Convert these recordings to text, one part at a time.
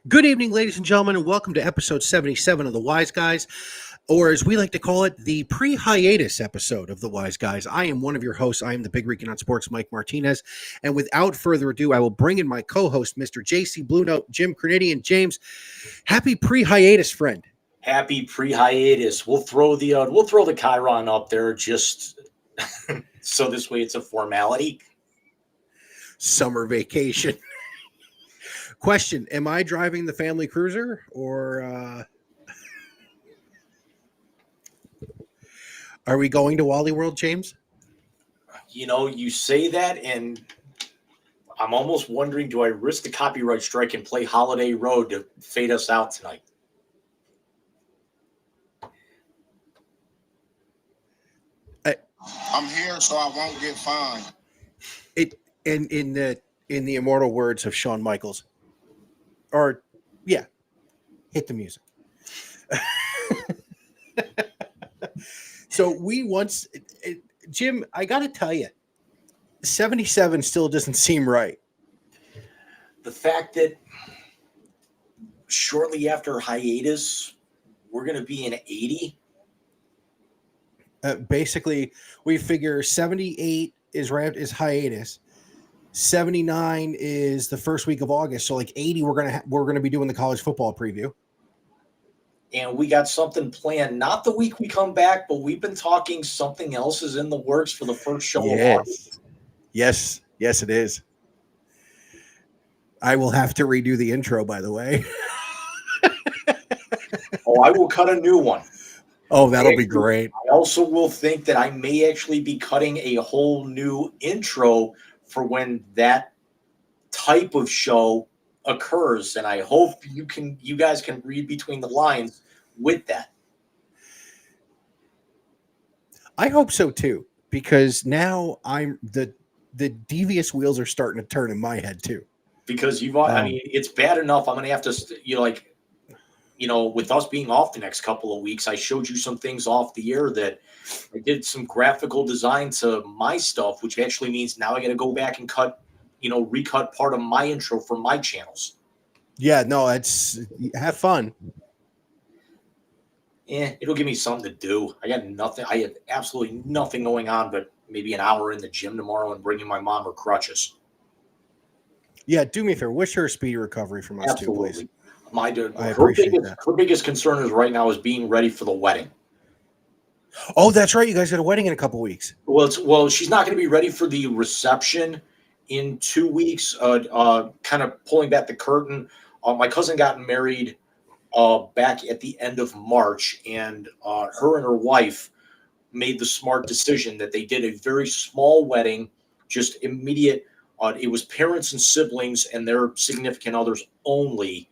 Good evening, ladies and gentlemen, and welcome to episode 77 of The Wise Guys, or as we like to call it, the pre hiatus episode of The Wise Guys. I am one of your hosts. I am the Big Rican on Sports, Mike Martinez. And without further ado, I will bring in my co host, Mr. JC Blue Note, Jim Cornidian. James, happy pre hiatus, friend. Happy pre-hiatus. We'll throw the Chiron up there just so this way it's a formality. Summer vacation. Question: am I driving the family cruiser, or are we going to Wally World, James? You know, you say that, and I'm almost wondering, do I risk the copyright strike and play Holiday Road to fade us out tonight? I'm here so I won't get fined. In the immortal words of Shawn Michaels, or yeah, hit the music. So we once, Jim, I got to tell you, 77 still doesn't seem right. The fact that shortly after hiatus, we're going to be in 80. Basically, we figure 78 is hiatus. 79 is the first week of August. So like 80, we're gonna be doing the college football preview. And we got something planned, not the week we come back, but we've been talking something else is in the works for the first show of August. Yes, it is. I will have to redo the intro, by the way. Oh, I will cut a new one. Oh, that'll be great. I also will think that I may actually be cutting a whole new intro for when that type of show occurs. And I hope you guys can read between the lines with that. I hope so too, because now the devious wheels are starting to turn in my head too. Because I mean, it's bad enough. I'm going to have to, with us being off the next couple of weeks, I showed you some things off the air that I did some graphical design to my stuff, which actually means now I got to go back and recut part of my intro for my channels. Yeah, no, have fun. It'll give me something to do. I got nothing. I have absolutely nothing going on, but maybe an hour in the gym tomorrow and bringing my mom her crutches. Yeah, do me a favor. Wish her a speedy recovery from us too, please. Her biggest concern is right now is being ready for the wedding. Oh, that's right. You guys got a wedding in a couple weeks. Well, she's not going to be ready for the reception in 2 weeks. Kind of pulling back the curtain. My cousin got married back at the end of March, and her and her wife made the smart decision that they did a very small wedding, just immediate. It was parents and siblings and their significant others only.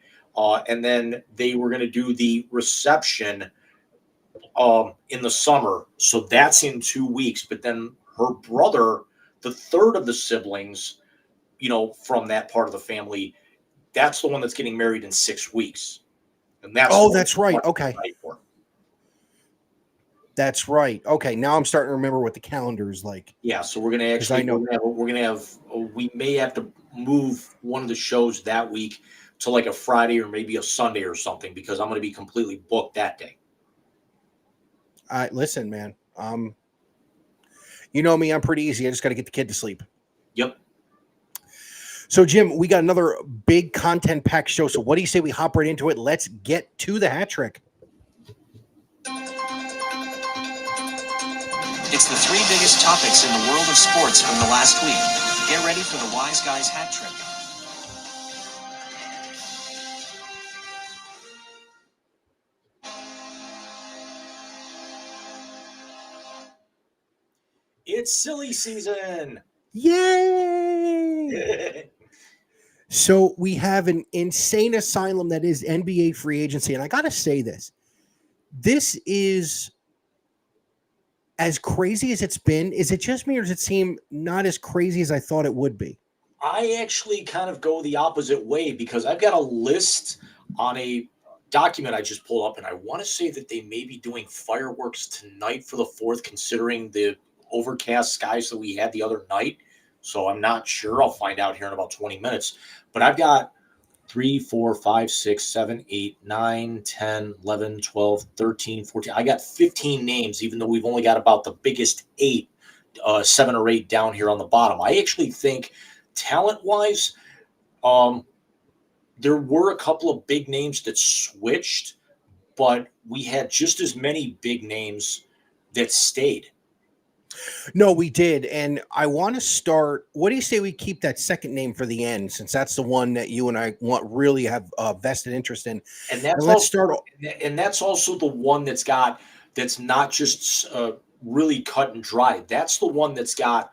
And then they were going to do the reception in the summer. So that's in 2 weeks. But then her brother, the third of the siblings, from that part of the family, that's the one that's getting married in 6 weeks. And that's right. Okay. That's right. Okay. Now I'm starting to remember what the calendar is like. Yeah. So we're going to actually, we may have to move one of the shows that week to like a Friday or maybe a Sunday or something, because I'm going to be completely booked that day. Listen, man. You know me, I'm pretty easy. I just got to get the kid to sleep. Yep. So, Jim, we got another big content-packed show. So what do you say we hop right into it? Let's get to the hat trick. It's the 3 biggest topics in the world of sports from the last week. Get ready for the Wise Guys hat trick. It's silly season. Yay! So we have an insane asylum that is NBA free agency. And I got to say this. This is as crazy as it's been. Is it just me, or does it seem not as crazy as I thought it would be? I actually kind of go the opposite way, because I've got a list on a document I just pulled up, and I want to say that they may be doing fireworks tonight for the 4th, considering the overcast skies that we had the other night. So I'm not sure. I'll find out here in about 20 minutes. But I've got 3, 4, 5, 6, 7, 8, 9, 10, 11, 12, 13, 14. I got 15 names, even though we've only got about the biggest 8, 7 or 8 down here on the bottom. I actually think talent-wise, there were a couple of big names that switched, but we had just as many big names that stayed. No, we did. And I want to start. What do you say we keep that second name for the end, since that's the one that you and I really have vested interest in? And that's And let's start. and that's also the one that's not just really cut and dry. That's the one that's got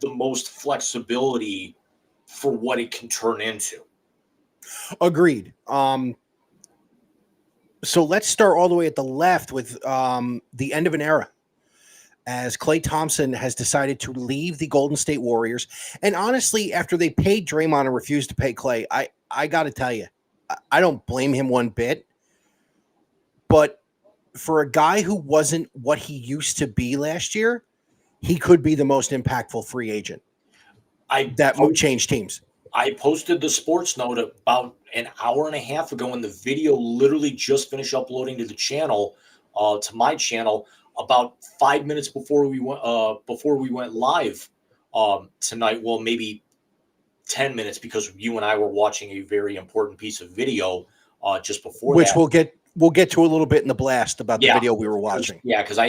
the most flexibility for what it can turn into. Agreed. So let's start all the way at the left with the end of an era, as Klay Thompson has decided to leave the Golden State Warriors. And honestly, after they paid Draymond and refused to pay Klay, I got to tell you, I don't blame him one bit. But for a guy who wasn't what he used to be last year, he could be the most impactful free agent that would change teams. I posted the sports note about an hour and a half ago, and the video literally just finished uploading to the channel, to my channel, about 5 minutes before we went live tonight. Well, maybe 10 minutes, because you and I were watching a very important piece of video just before which that. we'll get to a little bit in the blast about the video we were watching. Yeah, because I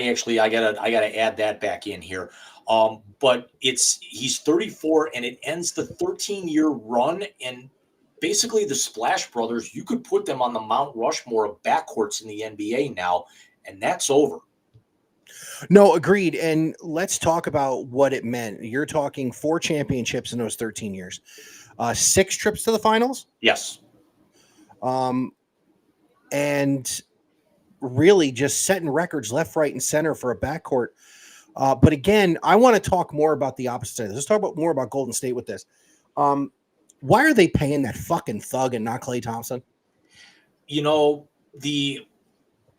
gotta add that back in here. But he's 34, and it ends the 13-year run. And basically, the Splash Brothers, you could put them on the Mount Rushmore of backcourts in the NBA now, and that's over. No, agreed. And let's talk about what it meant. You're talking 4 championships in those 13 years, 6 trips to the finals. Yes. And really just setting records left, right, and center for a backcourt. But again, I want to talk more about the opposite side. Let's talk more about Golden State with this. Why are they paying that fucking thug and not Klay Thompson? You know, the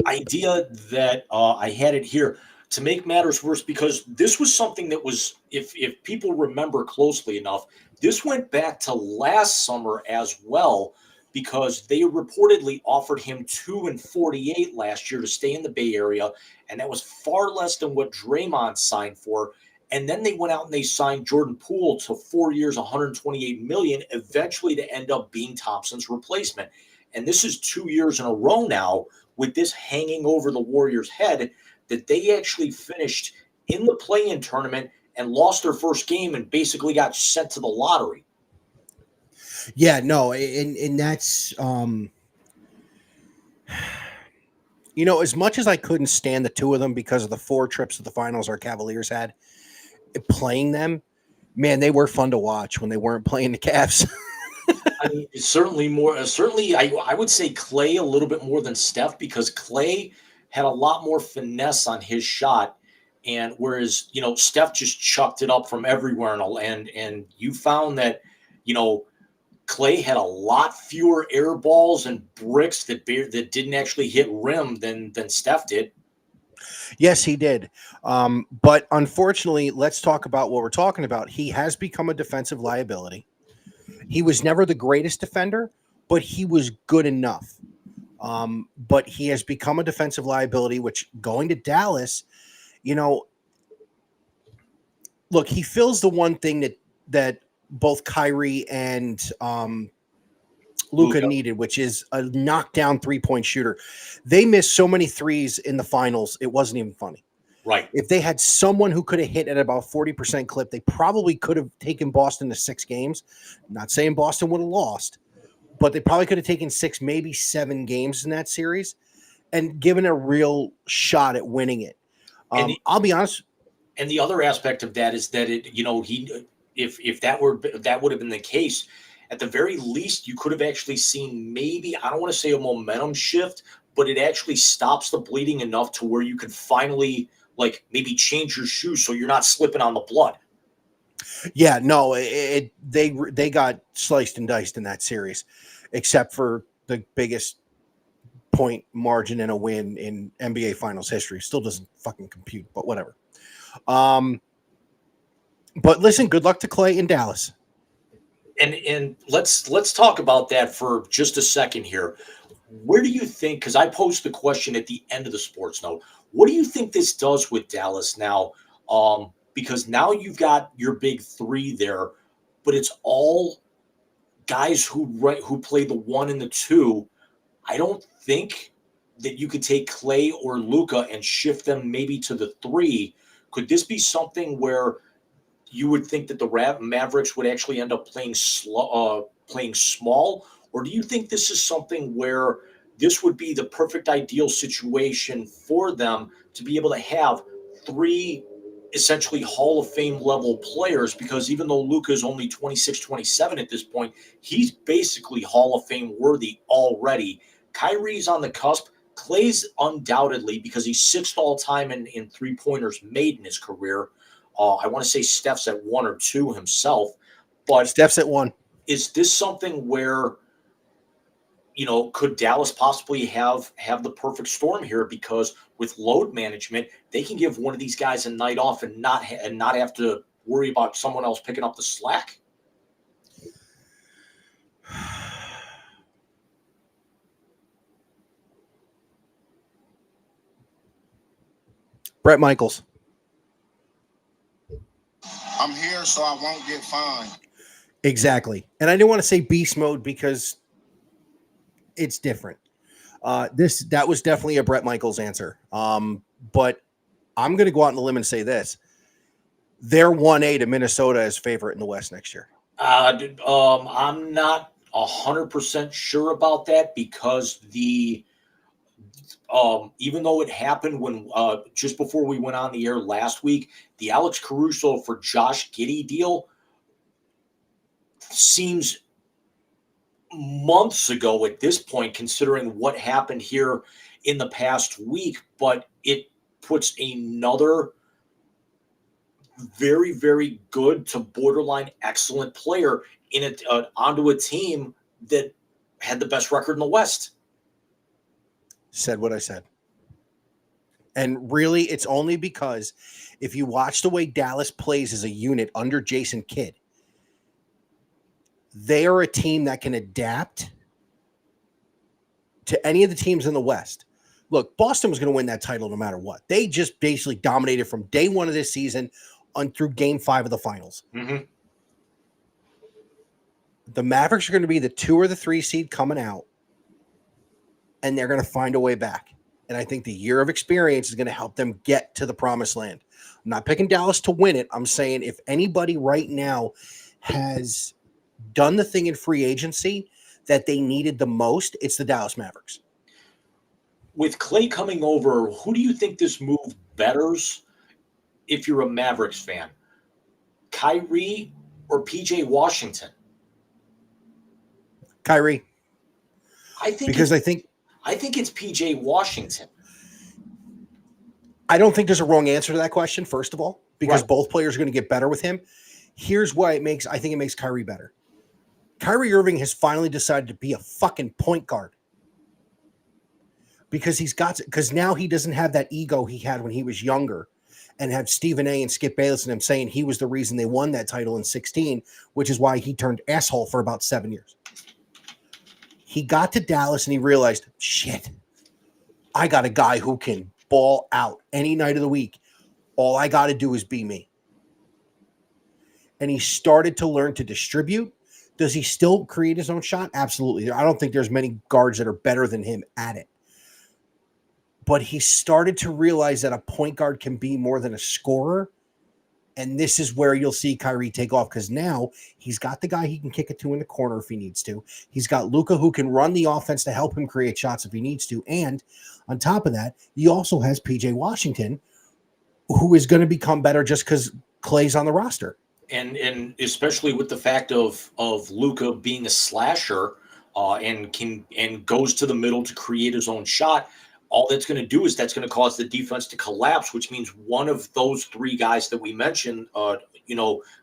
idea that I had it here to make matters worse, because this was something that was, if people remember closely enough, this went back to last summer as well, because they reportedly offered him $2 and $48 last year to stay in the Bay Area, and that was far less than what Draymond signed for. And then they went out and they signed Jordan Poole to 4 years, $128 million, eventually to end up being Thompson's replacement. And this is 2 years in a row now with this hanging over the Warriors' head, that they actually finished in the play-in tournament and lost their first game and basically got sent to the lottery. Yeah, no, and that's as much as I couldn't stand the two of them because of the 4 trips to the finals our Cavaliers had, playing them, man, they were fun to watch when they weren't playing the Cavs. I mean, certainly I would say Klay a little bit more than Steph, because Klay had a lot more finesse on his shot, and whereas Steph just chucked it up from everywhere, and you found that Klay had a lot fewer air balls and bricks that didn't actually hit rim than Steph did. Yes, he did. But unfortunately, let's talk about what we're talking about. He has become a defensive liability. He was never the greatest defender, but he was good enough. But he has become a defensive liability, which going to Dallas, look, he fills the one thing that both Kyrie and Luka needed, which is a knockdown 3-point shooter. They missed so many threes in the finals, it wasn't even funny. Right. If they had someone who could have hit at about 40% clip, they probably could have taken Boston to 6 games. I'm not saying Boston would have lost, but they probably could have taken 6, maybe 7 games in that series and given a real shot at winning it. I'll be honest. And the other aspect of that is that if that would have been the case, at the very least, you could have actually seen maybe, I don't want to say a momentum shift, but it actually stops the bleeding enough to where you could finally maybe change your shoes so you're not slipping on the blood. Yeah, no, they got sliced and diced in that series, except for the biggest point margin in a win in NBA Finals history. Still doesn't fucking compute, but whatever. But listen, good luck to Klay in Dallas. And let's talk about that for just a second here. Where do you think, because I posed the question at the end of the sports note, what do you think this does with Dallas now? Because now you've got your big three there, but it's all guys who play the one and the two. I don't think that you could take Clay or Luka and shift them maybe to the three. Could this be something where you would think that the Mavericks would actually end up playing playing small, or do you think this is something where this would be the perfect ideal situation for them to be able to have three essentially Hall of Fame level players? Because even though Luka is only 26, 27 at this point, he's basically Hall of Fame worthy already. Kyrie's on the cusp. Clay's undoubtedly, because he's sixth all time in three-pointers made in his career. I want to say Steph's at 1 or 2 himself, but Steph's at 1. Is this something where, could Dallas possibly have the perfect storm here? Because with load management, they can give one of these guys a night off and not have to worry about someone else picking up the slack. Brett Michaels. I'm here so I won't get fined. Exactly. And I didn't want to say beast mode because it's different. That was definitely a Brett Michaels answer. But I'm going to go out on the limb and say this. They're 1A to Minnesota as favorite in the West next year. I'm not 100% sure about that because even though it happened when just before we went on the air last week, the Alex Caruso for Josh Giddey deal seems months ago at this point, considering what happened here in the past week, but it puts another very, very good to borderline excellent player in it onto a team that had the best record in the West. Said what I said. And really, it's only because if you watch the way Dallas plays as a unit under Jason Kidd, they are a team that can adapt to any of the teams in the West. Look, Boston was going to win that title no matter what. They just basically dominated from day one of this season on through game 5 of the finals. Mm-hmm. The Mavericks are going to be the 2 or the 3 seed coming out, and they're going to find a way back. And I think the year of experience is going to help them get to the promised land. I'm not picking Dallas to win it. I'm saying if anybody right now has done the thing in free agency that they needed the most, it's the Dallas Mavericks. With Clay coming over, who do you think this move betters if you're a Mavericks fan? Kyrie or PJ Washington? Kyrie. I think it's PJ Washington. I don't think there's a wrong answer to that question, first of all, because Right. both players are going to get better with him. Here's why I think it makes Kyrie better. Kyrie Irving has finally decided to be a fucking point guard. Because now he doesn't have that ego he had when he was younger and have Stephen A and Skip Bayless and him saying he was the reason they won that title in 16, which is why he turned asshole for about 7 years. He got to Dallas and he realized, shit, I got a guy who can ball out any night of the week. All I got to do is be me. And he started to learn to distribute. Does he still create his own shot? Absolutely. I don't think there's many guards that are better than him at it. But he started to realize that a point guard can be more than a scorer. And this is where you'll see Kyrie take off because now he's got the guy he can kick it to in the corner if he needs to. He's got Luka who can run the offense to help him create shots if he needs to. And on top of that, he also has PJ Washington, who is going to become better just because Clay's on the roster. And especially with the fact of Luka being a slasher and goes to the middle to create his own shot, all that's going to do is that's going to cause the defense to collapse, which means one of those 3 guys that we mentioned,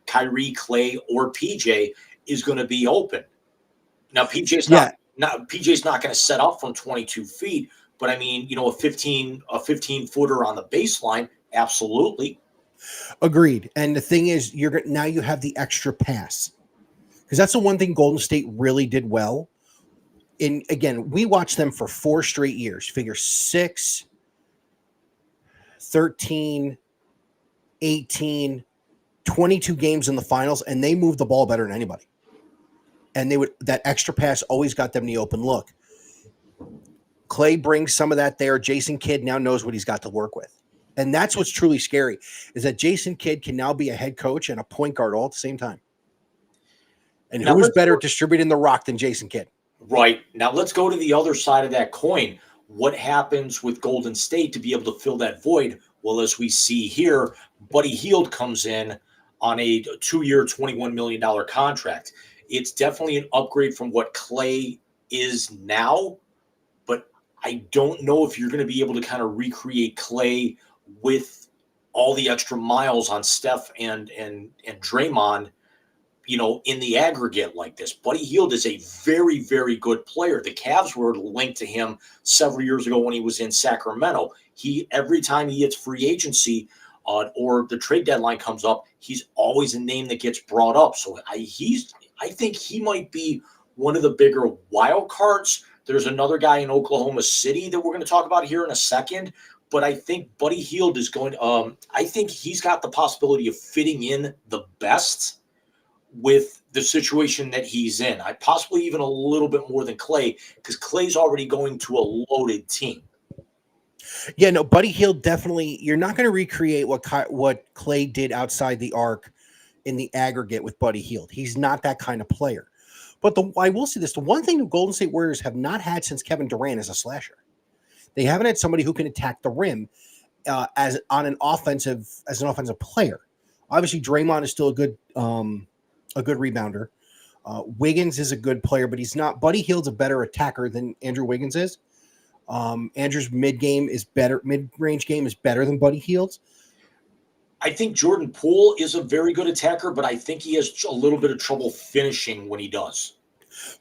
Kyrie, Clay, or PJ, is going to be open. Now PJ's not going to set up from 22 feet, but I mean, a 15 footer on the baseline, absolutely. Agreed. And the thing is, now you have the extra pass. because that's the one thing Golden State really did well. And again, we watched them for 4 straight years, figure 6, 13, 18, 22 games in the finals, and they moved the ball better than anybody. And that extra pass always got them the open look. Clay brings some of that there. Jason Kidd now knows what he's got to work with. And that's what's truly scary, is that Jason Kidd can now be a head coach and a point guard all at the same time. And who is better at distributing the rock than Jason Kidd? Right. Now let's go to the other side of that coin. What happens with Golden State to be able to fill that void? Well, as we see here, Buddy Hield comes in on a 2-year, $21 million contract. It's definitely an upgrade from what Clay is now, but I don't know if you're going to be able to kind of recreate Clay with all the extra miles on Steph and Draymond, in the aggregate like this. Buddy Hield is a very, very good player. The Cavs were linked to him several years ago when he was in Sacramento. Every time he hits free agency or the trade deadline comes up, he's always a name that gets brought up. So I think he might be one of the bigger wild cards. There's another guy in Oklahoma City that we're going to talk about here in a second. But I think Buddy Hield is going I think he's got the possibility of fitting in the best with the situation that he's in. I possibly even a little bit more than Clay, because Clay's already going to a loaded team. Yeah, no, Buddy Hield definitely. You're not going to recreate what Clay did outside the arc in the aggregate with Buddy Hield. He's not that kind of player. But I will say this: the one thing the Golden State Warriors have not had since Kevin Durant is a slasher. They haven't had somebody who can attack the rim as an offensive player. Obviously, Draymond is still a good rebounder. Wiggins is a good player, but he's not. Buddy Hield's a better attacker than Andrew Wiggins is. Andrew's mid-range game is better than Buddy Hield's. I think Jordan Poole is a very good attacker, but I think he has a little bit of trouble finishing when he does.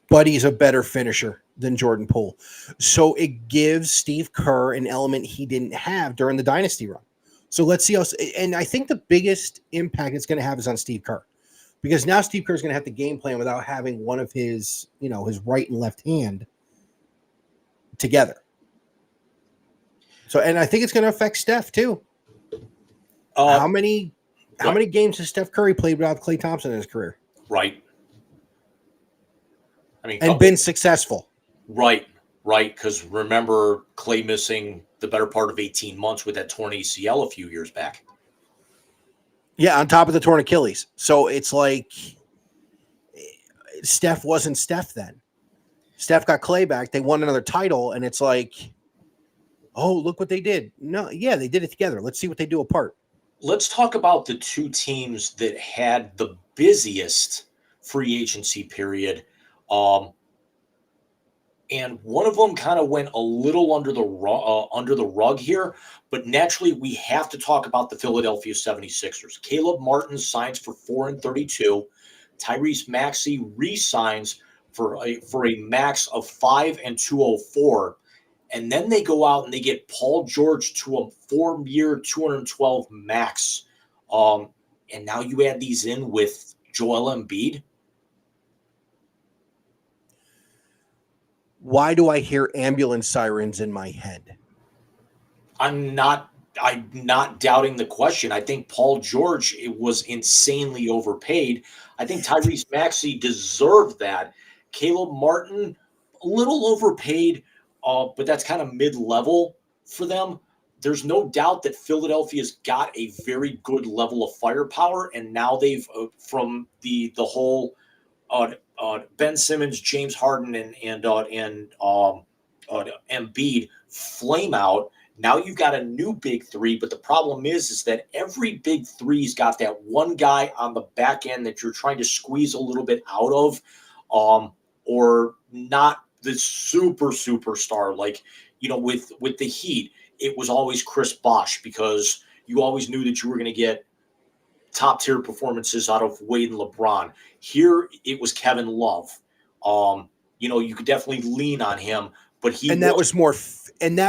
Buddy's a better finisher than Jordan Poole. So it gives Steve Kerr an element he didn't have during the dynasty run. So let's see and I think the biggest impact it's going to have is on Steve Kerr. Because now Steve Kerr is going to have to game plan without having one of his right and left hand together. So, and I think it's going to affect Steph too. How many games has Steph Curry played without Klay Thompson in his career? Right. And been successful. Right. Because remember Klay missing the better part of 18 months with that torn ACL a few years back. Yeah, on top of the torn Achilles. So it's like Steph wasn't Steph then. Steph got Klay back. They won another title, and it's like, oh, look what they did. No, yeah, they did it together. Let's see what they do apart. Let's talk about the two teams that had the busiest free agency period. And one of them kind of went a little under the rug here, but naturally we have to talk about the Philadelphia 76ers. Caleb Martin signs for $4 and $32. Tyrese Maxey re-signs for a max of $5 and $204. And then they go out and they get Paul George to a 4-year, $212 max. And now you add these in with Joel Embiid. Why do I hear ambulance sirens in my head? I'm not doubting the question. I think Paul George was insanely overpaid. I think Tyrese Maxey deserved that. Caleb Martin, a little overpaid, but that's kind of mid-level for them. There's no doubt that Philadelphia's got a very good level of firepower, and now they've from the whole Ben Simmons, James Harden, and Embiid flame out. Now you've got a new big three, but the problem is that every big three's got that one guy on the back end that you're trying to squeeze a little bit out of, or not the superstar. Like, with the Heat, it was always Chris Bosh, because you always knew that you were going to get top tier performances out of Wade and LeBron. Here it was Kevin Love. You could definitely lean on him, but that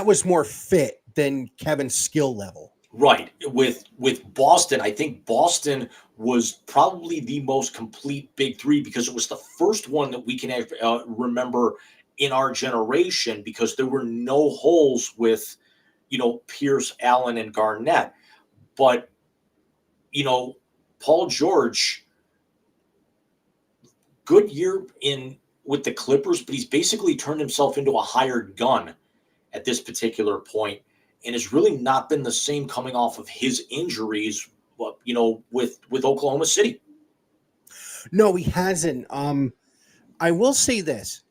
was more fit than Kevin's skill level. Right. With Boston, I think Boston was probably the most complete big three because it was the first one that we can remember in our generation because there were no holes with, Pierce, Allen, and Garnett. But, Paul George, good year in with the Clippers, but he's basically turned himself into a hired gun at this particular point and has really not been the same coming off of his injuries, with Oklahoma City. No, he hasn't. I will say this.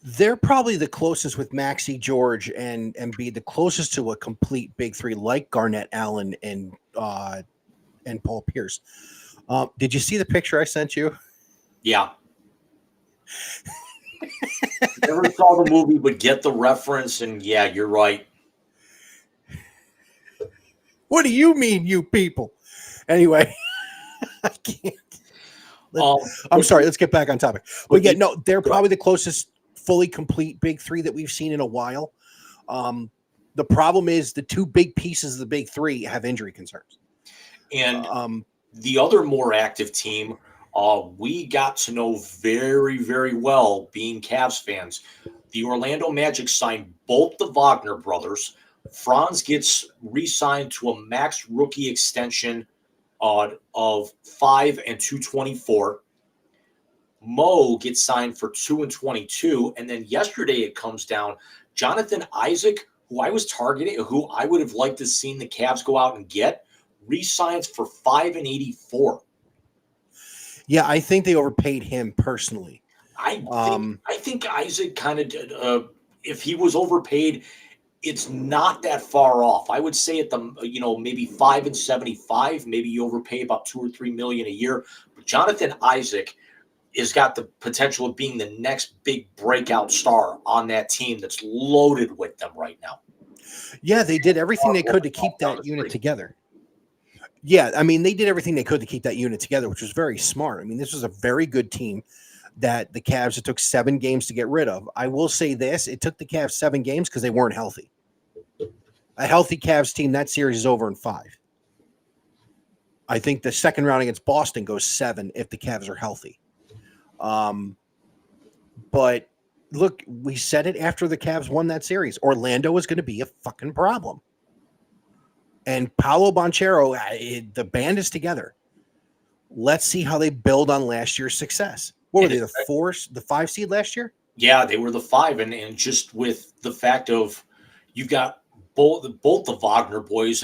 They're probably the closest with Maxey, George, and be the closest to a complete big three like Garnett, Allen, and Paul Pierce. Did you see the picture I sent you? Yeah. Never saw the movie, but get the reference, and yeah, you're right. What do you mean, you people? Anyway, I can't. I'm sorry. Let's get back on topic. But yeah, no, they're probably the closest fully complete big three that we've seen in a while. The problem is the two big pieces of the big three have injury concerns. And the other more active team, we got to know very, very well being Cavs fans. The Orlando Magic signed both the Wagner brothers. Franz gets re-signed to a max rookie extension of $5 and $224. Mo gets signed for $2 and $22. And then yesterday it comes down. Jonathan Isaac, who I was targeting, who I would have liked to seen the Cavs go out and get, re-signs for $5 and $84. Yeah, I think they overpaid him personally. I think Isaac kind of did. If he was overpaid, it's not that far off. I would say at the maybe $5 and $75. Maybe you overpay about $2 or $3 million a year. But Jonathan Isaac has got the potential of being the next big breakout star on that team that's loaded with them right now. Yeah, they did everything they could to keep that unit together. Yeah, I mean, they did everything they could to keep that unit together, which was very smart. I mean, this was a very good team that the Cavs, it took 7 games to get rid of. I will say this, it took the Cavs 7 games because they weren't healthy. A healthy Cavs team, that series is over in 5. I think the second round against Boston goes 7 if the Cavs are healthy. But look, we said it after the Cavs won that series. Orlando was going to be a fucking problem. And Paolo Banchero, the band is together. Let's see how they build on last year's success. What were they, the 5 seed last year? Yeah, they were the 5, and just with the fact of you've got both the Wagner boys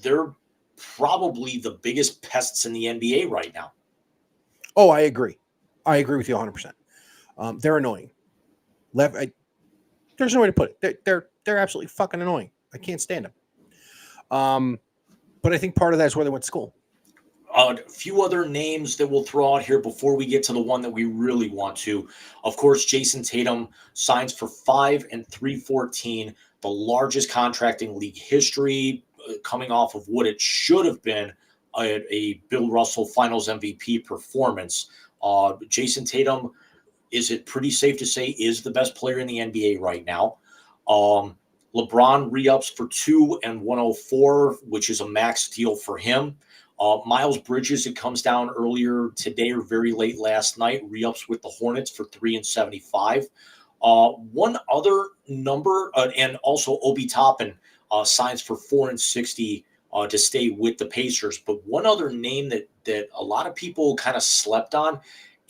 they're probably the biggest pests in the NBA right now. Oh, I agree. I agree with you 100%. They're annoying. There's no way to put it. They're absolutely fucking annoying. I can't stand them. But I think part of that is where they went to school. A few other names that we'll throw out here before we get to the one that we really want to. Of course, Jason Tatum signs for $5 and $314, the largest contract in league history, coming off of what it should have been a Bill Russell Finals MVP performance. Jason Tatum, is it pretty safe to say, is the best player in the NBA right now? LeBron re-ups for $2 and $104, which is a max deal for him. Miles Bridges, it comes down earlier today or very late last night, re-ups with the Hornets for $3 and $75. One other number, and also Obi Toppin signs for $4 and $60 to stay with the Pacers. But one other name that a lot of people kind of slept on,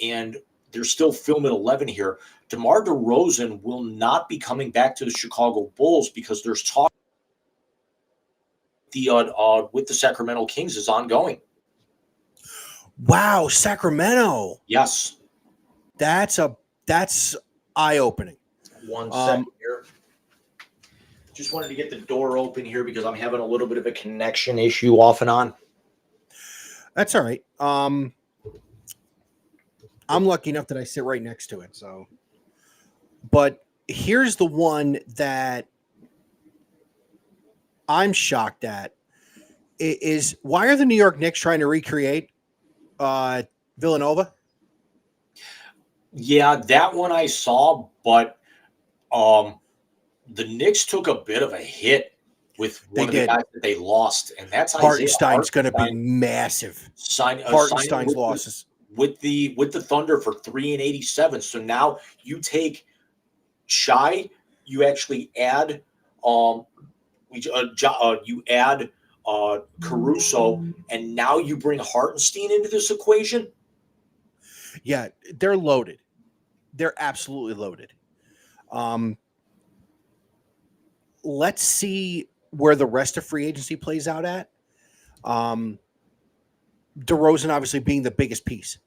and there's still film at 11 here. DeMar DeRozan will not be coming back to the Chicago Bulls because there's talk with the Sacramento Kings is ongoing. Wow, Sacramento. Yes. That's eye-opening. One second here. Just wanted to get the door open here because I'm having a little bit of a connection issue off and on. That's all right. I'm lucky enough that I sit right next to it. So, but here's the one that I'm shocked at is why are the New York Knicks trying to recreate Villanova? Yeah, that one I saw, but the Knicks took a bit of a hit with They one of the did. guys that they lost, and that's Hartenstein's going to be Hartenstein massive. signing Hartenstein's with losses. with the Thunder for 3 and 87. So now you take Shai, you actually add you add Caruso, and now you bring Hartenstein into this equation. Yeah, they're loaded. They're absolutely loaded. Let's see where the rest of free agency plays out at. DeRozan obviously being the biggest piece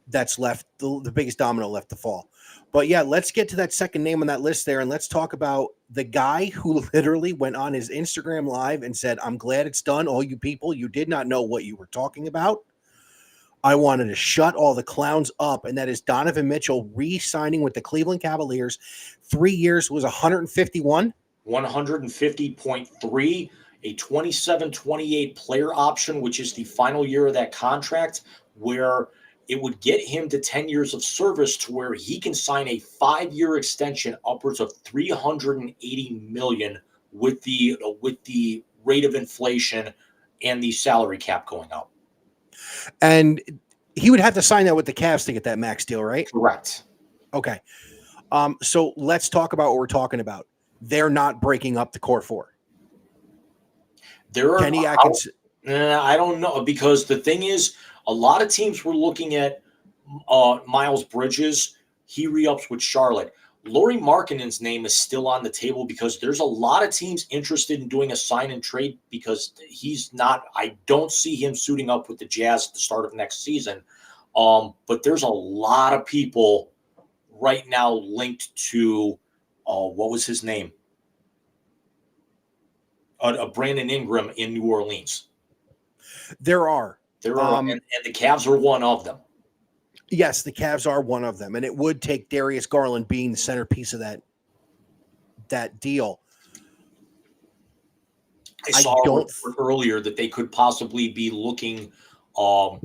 that's left, the biggest domino left to fall. But yeah, let's get to that second name on that list there, and let's talk about the guy who literally went on his Instagram live and said, "I'm glad it's done. All you people, you did not know what you were talking about. I wanted to shut all the clowns up," and that is Donovan Mitchell re-signing with the Cleveland Cavaliers. 3 years was 151. 150.3, a 27-28 player option, which is the final year of that contract, where it would get him to 10 years of service to where he can sign a 5-year extension upwards of $380 million with the rate of inflation and the salary cap going up. And he would have to sign that with the Cavs to get that max deal, right? Correct. Okay. So let's talk about what we're talking about. They're not breaking up the core four. There are Kenny Atkinson. I don't know, because the thing is, a lot of teams were looking at Miles Bridges. He re-ups with Charlotte. Lauri Markkanen's name is still on the table because there's a lot of teams interested in doing a sign and trade because he's not. I don't see him suiting up with the Jazz at the start of next season. But there's a lot of people right now linked to what was his name? Brandon Ingram in New Orleans. There are. And the Cavs are one of them. Yes, the Cavs are one of them, and it would take Darius Garland being the centerpiece of that deal. I saw a report earlier that they could possibly be looking that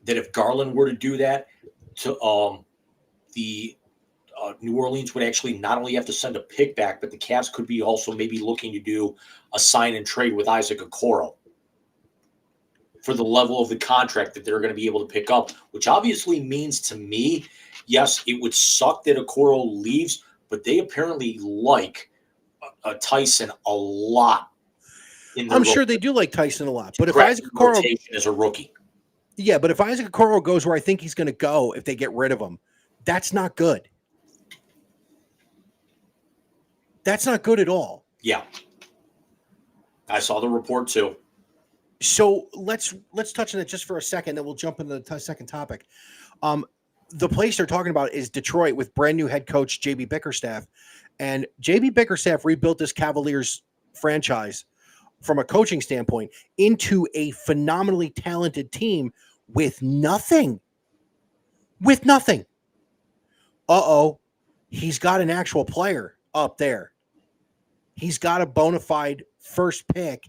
if Garland were to do that, to the New Orleans would actually not only have to send a pick back, but the Cavs could be also maybe looking to do a sign and trade with Isaac Okoro for the level of the contract that they're going to be able to pick up, which obviously means to me, yes, it would suck that Okoro leaves, but they apparently like Tyson a lot. I'm sure they do like Tyson a lot, but if Isaac Okoro is a rookie, yeah, but if Isaac Okoro goes where I think he's going to go, if they get rid of him, that's not good. That's not good at all. Yeah, I saw the report too. So let's touch on it just for a second, then we'll jump into the second topic. The place they're talking about is Detroit with brand new head coach JB Bickerstaff, and JB Bickerstaff rebuilt this Cavaliers franchise from a coaching standpoint into a phenomenally talented team with nothing. With nothing. He's got an actual player up there. He's got a bona fide first pick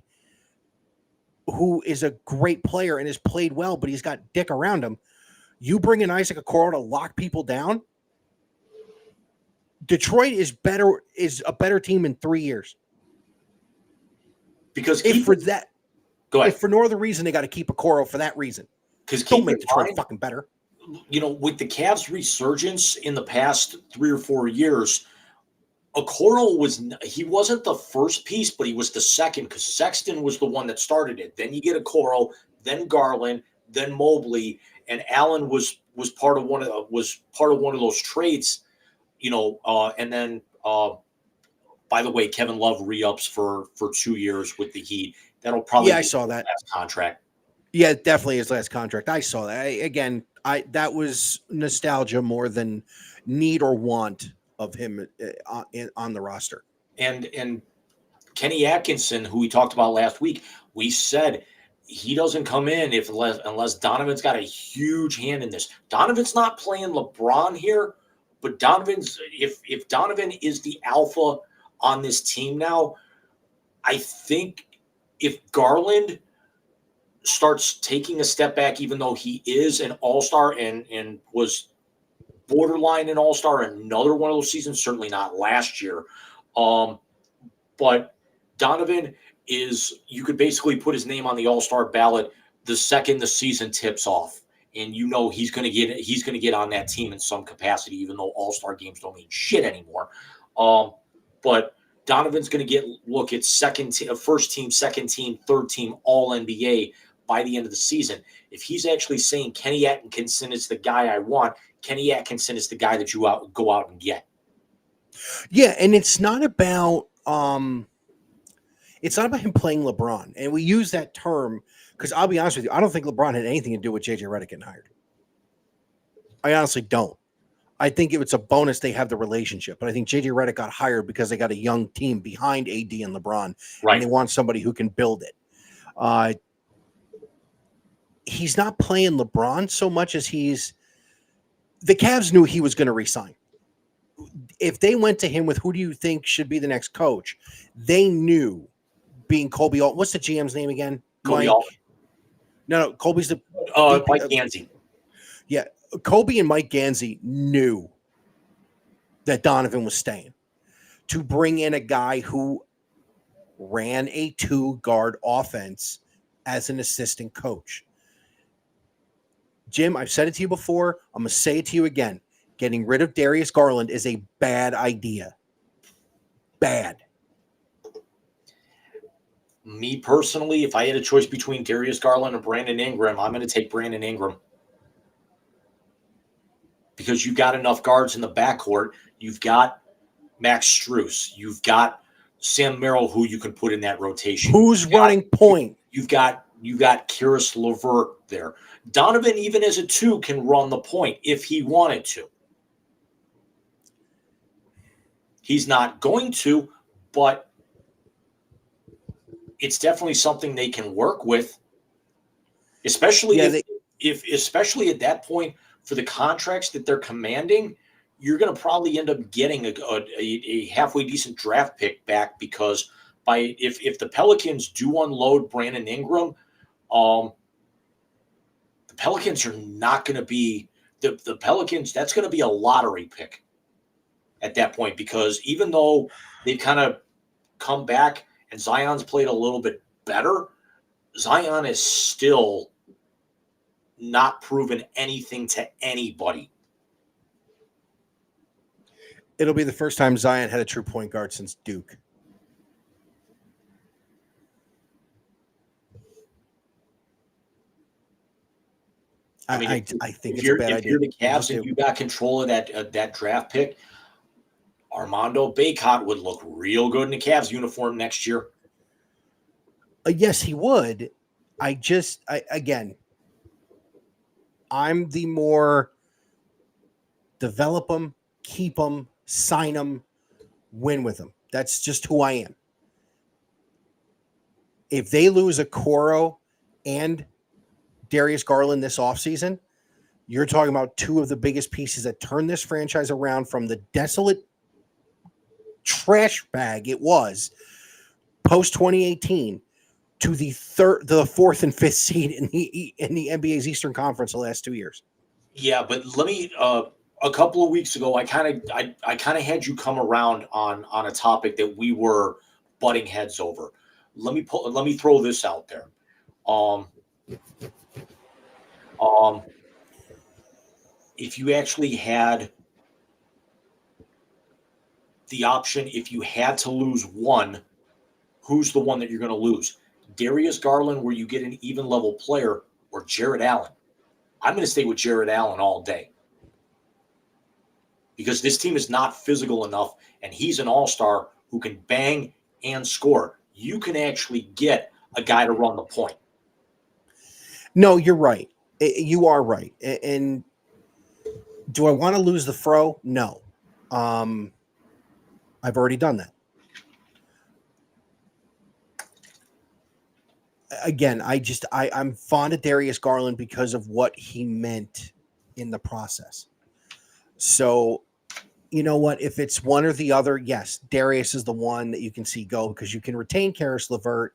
who is a great player and has played well, but he's got dick around him. You bring in Isaac Okoro to lock people down. Detroit is a better team in 3 years. Because if for no other reason, they got to keep Okoro for that reason. Because don't make Detroit fucking better. You know, with the Cavs' resurgence in the past 3 or 4 years, Okoro wasn't the first piece, but he was the second because Sexton was the one that started it. Then you get Okoro, then Garland, then Mobley, and Allen was part of one of those trades, you know. And then, by the way, Kevin Love re-ups for 2 years with the Heat. That'll probably be I saw that last contract. Yeah, definitely his last contract. I saw that. That was nostalgia more than need or want of him on the roster. And Kenny Atkinson, who we talked about last week, we said he doesn't come in unless Donovan's got a huge hand in this. Donovan's not playing LeBron here, but if Donovan is the alpha on this team now, I think if Garland starts taking a step back, even though he is an all-star and was borderline an all-star another one of those seasons, certainly not last year. But Donovan, is you could basically put his name on the All-Star ballot the second the season tips off. And he's going to get on that team in some capacity, even though All-Star games don't mean shit anymore. But Donovan's going to get look at first team, second team, third team, all NBA by the end of the season. If he's actually saying Kenny Atkinson is the guy I want, Kenny Atkinson is the guy that you go out and get. Yeah, and it's not about him playing LeBron. And we use that term because I'll be honest with you, I don't think LeBron had anything to do with JJ Redick getting hired. I honestly don't. I think it's a bonus they have the relationship, but I think JJ Redick got hired because they got a young team behind AD and LeBron, Right. and they want somebody who can build it. He's not playing LeBron so much as the Cavs knew he was going to resign. If they went to him with who do you think should be the next coach, they knew being Kobe. What's the GM's name again? Kobe Mike? Altman. No, Kobe's the Mike Gansey. Yeah, Kobe and Mike Gansey knew that Donovan was staying. To bring in a guy who ran a 2-guard offense as an assistant coach. Jim, I've said it to you before. I'm going to say it to you again. Getting rid of Darius Garland is a bad idea. Bad. Me personally, if I had a choice between Darius Garland and Brandon Ingram, I'm going to take Brandon Ingram. Because you've got enough guards in the backcourt. You've got Max Strus. You've got Sam Merrill, who you can put in that rotation. Who's running point? You've got Karis LeVert there. Donovan, even as a 2, can run the point if he wanted to. He's not going to, but it's definitely something they can work with, especially especially at that point for the contracts that they're commanding. You're going to probably end up getting a halfway decent draft pick back because if the Pelicans do unload Brandon Ingram, the Pelicans are not going to be the Pelicans. That's going to be a lottery pick at that point because even though they've kind of come back and Zion's played a little bit better, Zion is still not proven anything to anybody. It'll be the first time Zion had a true point guard since Duke. I think it's a bad idea. If you're the Cavs and you got control of that draft pick, Armando Bacot would look real good in the Cavs uniform next year. Yes, he would. Again, I'm the more develop them, keep them, sign them, win with them. That's just who I am. If they lose Okoro and Darius Garland this offseason, you're talking about 2 of the biggest pieces that turn this franchise around from the desolate trash bag it was post 2018 to the 4th and 5th seed in the NBA's Eastern Conference the last 2 years. Yeah, but let me a couple of weeks ago I kind of had you come around on a topic that we were butting heads over. Let me throw this out there. If you actually had the option, if you had to lose one, who's the one that you're going to lose? Darius Garland, where you get an even level player, or Jarrett Allen? I'm going to stay with Jarrett Allen all day because this team is not physical enough, and he's an all-star who can bang and score. You can actually get a guy to run the point. No, you're right. You are right. And do I want to lose the fro? No. I've already done that. Again, I'm fond of Darius Garland because of what he meant in the process. So, you know what? If it's one or the other, yes, Darius is the one that you can see go because you can retain Karis LeVert.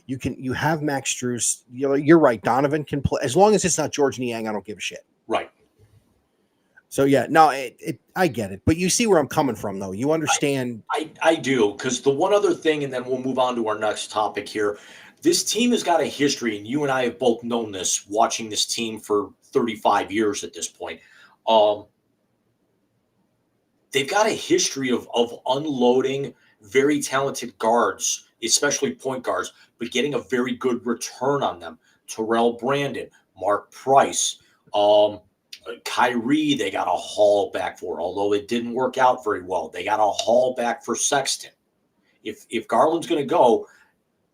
You have Max Strus. You're right. Donovan can play as long as it's not George Niang. I don't give a shit. Right. So yeah, no, I get it, but you see where I'm coming from, though. You understand. I do, because the one other thing, and then we'll move on to our next topic here. This team has got a history, and you and I have both known this, watching this team for 35 years at this point. They've got a history of unloading very talented guards, especially point guards, but getting a very good return on them. Terrell Brandon, Mark Price, Kyrie, they got a haul back for, although it didn't work out very well. They got a haul back for Sexton. If Garland's going to go,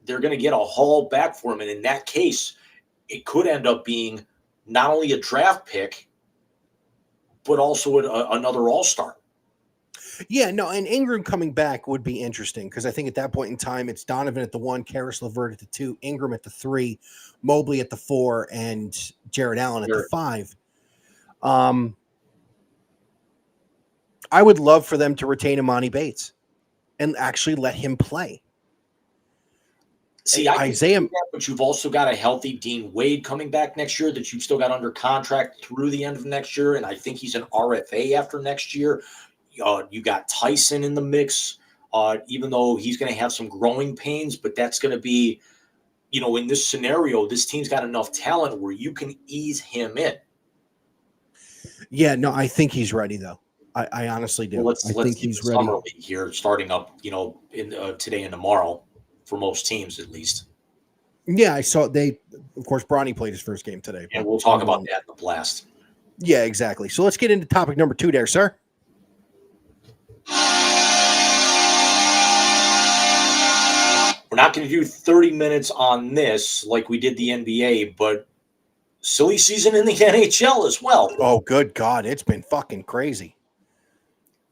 they're going to get a haul back for him. And in that case, it could end up being not only a draft pick, but also another all-star. Yeah, no, and Ingram coming back would be interesting because I think at that point in time, it's Donovan at the 1, Karis LeVert at the 2, Ingram at the 3, Mobley at the 4, and Jared Allen at the 5. I would love for them to retain Imani Bates and actually let him play. See, Isaiah, but you've also got a healthy Dean Wade coming back next year that you've still got under contract through the end of next year, and I think he's an RFA after next year. You got Tyson in the mix, even though he's going to have some growing pains, but that's going to be, in this scenario, this team's got enough talent where you can ease him in. Yeah, no, I think he's ready though. I honestly do. Well, I think he's ready. Summer league here starting up, in today and tomorrow for most teams at least. Yeah, I saw of course, Bronny played his first game today. And we'll talk about that in the blast. Yeah, exactly. So let's get into topic number 2 there, sir. We're not going to do 30 minutes on this like we did the NBA, but silly season in the NHL as well. Oh, good God. It's been fucking crazy.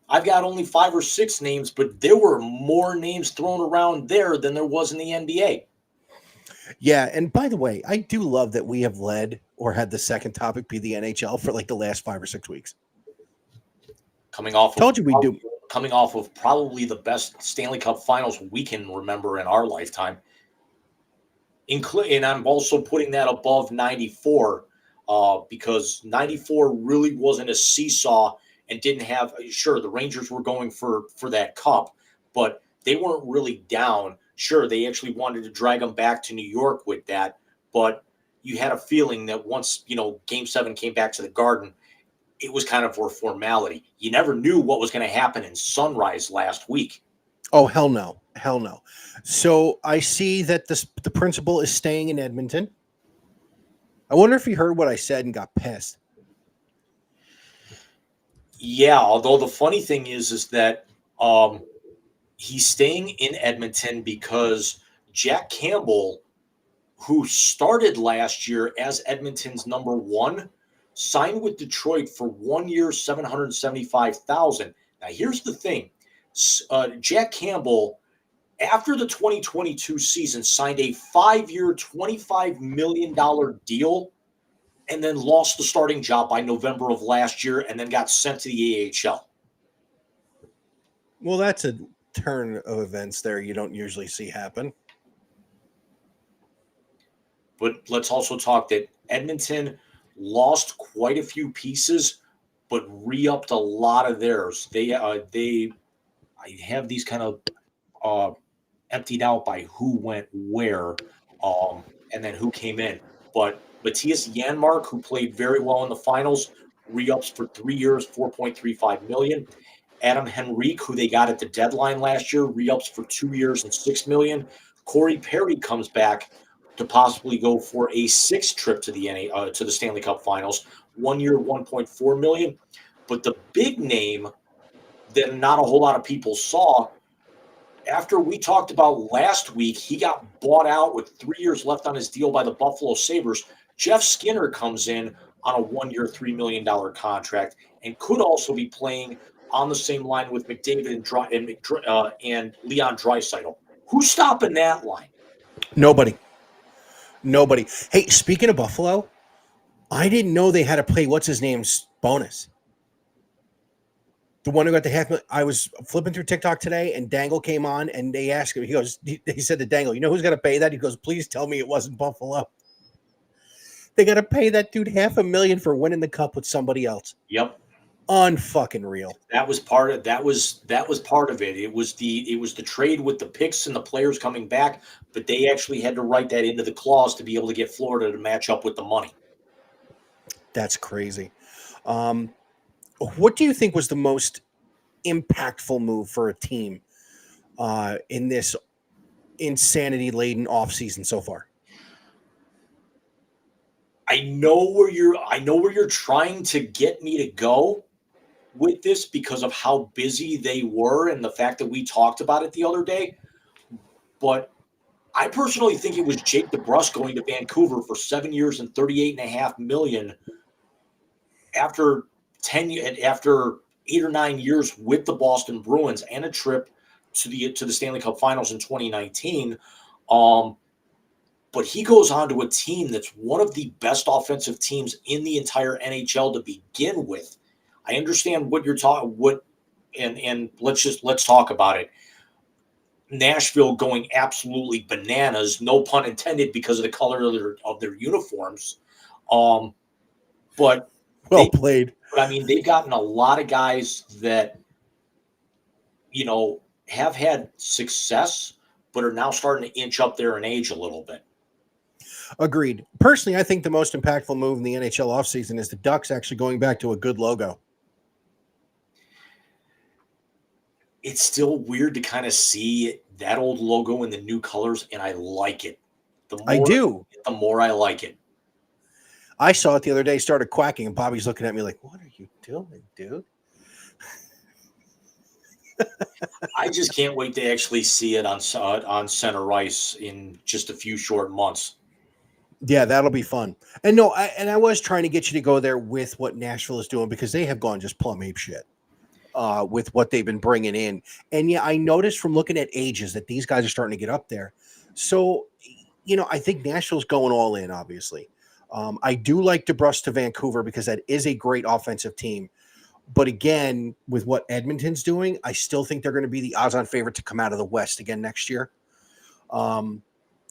I've got only 5 or 6 names, but there were more names thrown around there than there was in the NBA. Yeah, and by the way, I do love that we have led or had the second topic be the NHL for like the last 5 or 6 weeks. Coming off of probably the best Stanley Cup Finals we can remember in our lifetime. And I'm also putting that above 94 because 94 really wasn't a seesaw and didn't have – sure, the Rangers were going for that cup, but they weren't really down. Sure, they actually wanted to drag them back to New York with that, but you had a feeling that once, Game 7 came back to the Garden, it was kind of for formality. You never knew what was going to happen in Sunrise last week. Oh, hell no. Hell no. So I see that the principal is staying in Edmonton. I wonder if he heard what I said and got pissed. Yeah, although the funny thing is that he's staying in Edmonton because Jack Campbell, who started last year as Edmonton's number 1, signed with Detroit for 1 year, $775,000. Now, here's the thing. Jack Campbell, after the 2022 season, signed a 5-year, $25 million deal and then lost the starting job by November of last year and then got sent to the AHL. Well, that's a turn of events there you don't usually see happen. But let's also talk that Edmonton lost quite a few pieces, but re-upped a lot of theirs. I have these kind of emptied out by who went where, and then who came in. But Matthias Janmark, who played very well in the finals, re-ups for 3 years, $4.35 million. Adam Henrique, who they got at the deadline last year, re-ups for 2 years and $6 million. Corey Perry comes back to possibly go for a 6th trip to the Stanley Cup Finals, 1 year, $1.4 million. But the big name that not a whole lot of people saw, after we talked about last week, he got bought out with 3 years left on his deal by the Buffalo Sabres. Jeff Skinner comes in on a 1 year, $3 million contract and could also be playing on the same line with McDavid and Leon Draisaitl. Who's stopping that line? Nobody. Hey, speaking of Buffalo, I didn't know they had to pay what's his name's bonus. The one who got the $500,000. I was flipping through TikTok today, and Dangle came on, and they asked him. He said to Dangle, "You know who's going to pay that?" He goes, "Please tell me it wasn't Buffalo." They got to pay that dude $500,000 for winning the cup with somebody else. Yep. Unfucking real. That was part of it. It was the trade with the picks and the players coming back, but they actually had to write that into the clause to be able to get Florida to match up with the money. That's crazy. What do you think was the most impactful move for a team in this insanity-laden offseason so far? I know where you're trying to get me to go with this because of how busy they were and the fact that we talked about it the other day. But I personally think it was Jake DeBrusk going to Vancouver for 7 years and $38.5 million after 8 or 9 years with the Boston Bruins and a trip to the Stanley Cup Finals in 2019. But he goes on to a team that's one of the best offensive teams in the entire NHL to begin with. I understand what you're talking. And let's talk about it. Nashville going absolutely bananas, no pun intended, because of the color of their uniforms. But Well played. But I mean, they've gotten a lot of guys that have had success, but are now starting to inch up there in age a little bit. Agreed. Personally, I think the most impactful move in the NHL offseason is the Ducks actually going back to a good logo. It's still weird to kind of see that old logo in the new colors, and I like it. I do. The more I like it. I saw it the other day, started quacking, and Bobby's looking at me like, what are you doing, dude? I just can't wait to actually see it on center ice in just a few short months. Yeah, that'll be fun. And no, I was trying to get you to go there with what Nashville is doing because they have gone just plumb ape shit with what they've been bringing in. And yeah, I noticed from looking at ages that these guys are starting to get up there. So, I think Nashville's going all in, obviously. I do like DeBrusk to Vancouver because that is a great offensive team. But again, with what Edmonton's doing, I still think they're going to be the odds-on favorite to come out of the West again next year.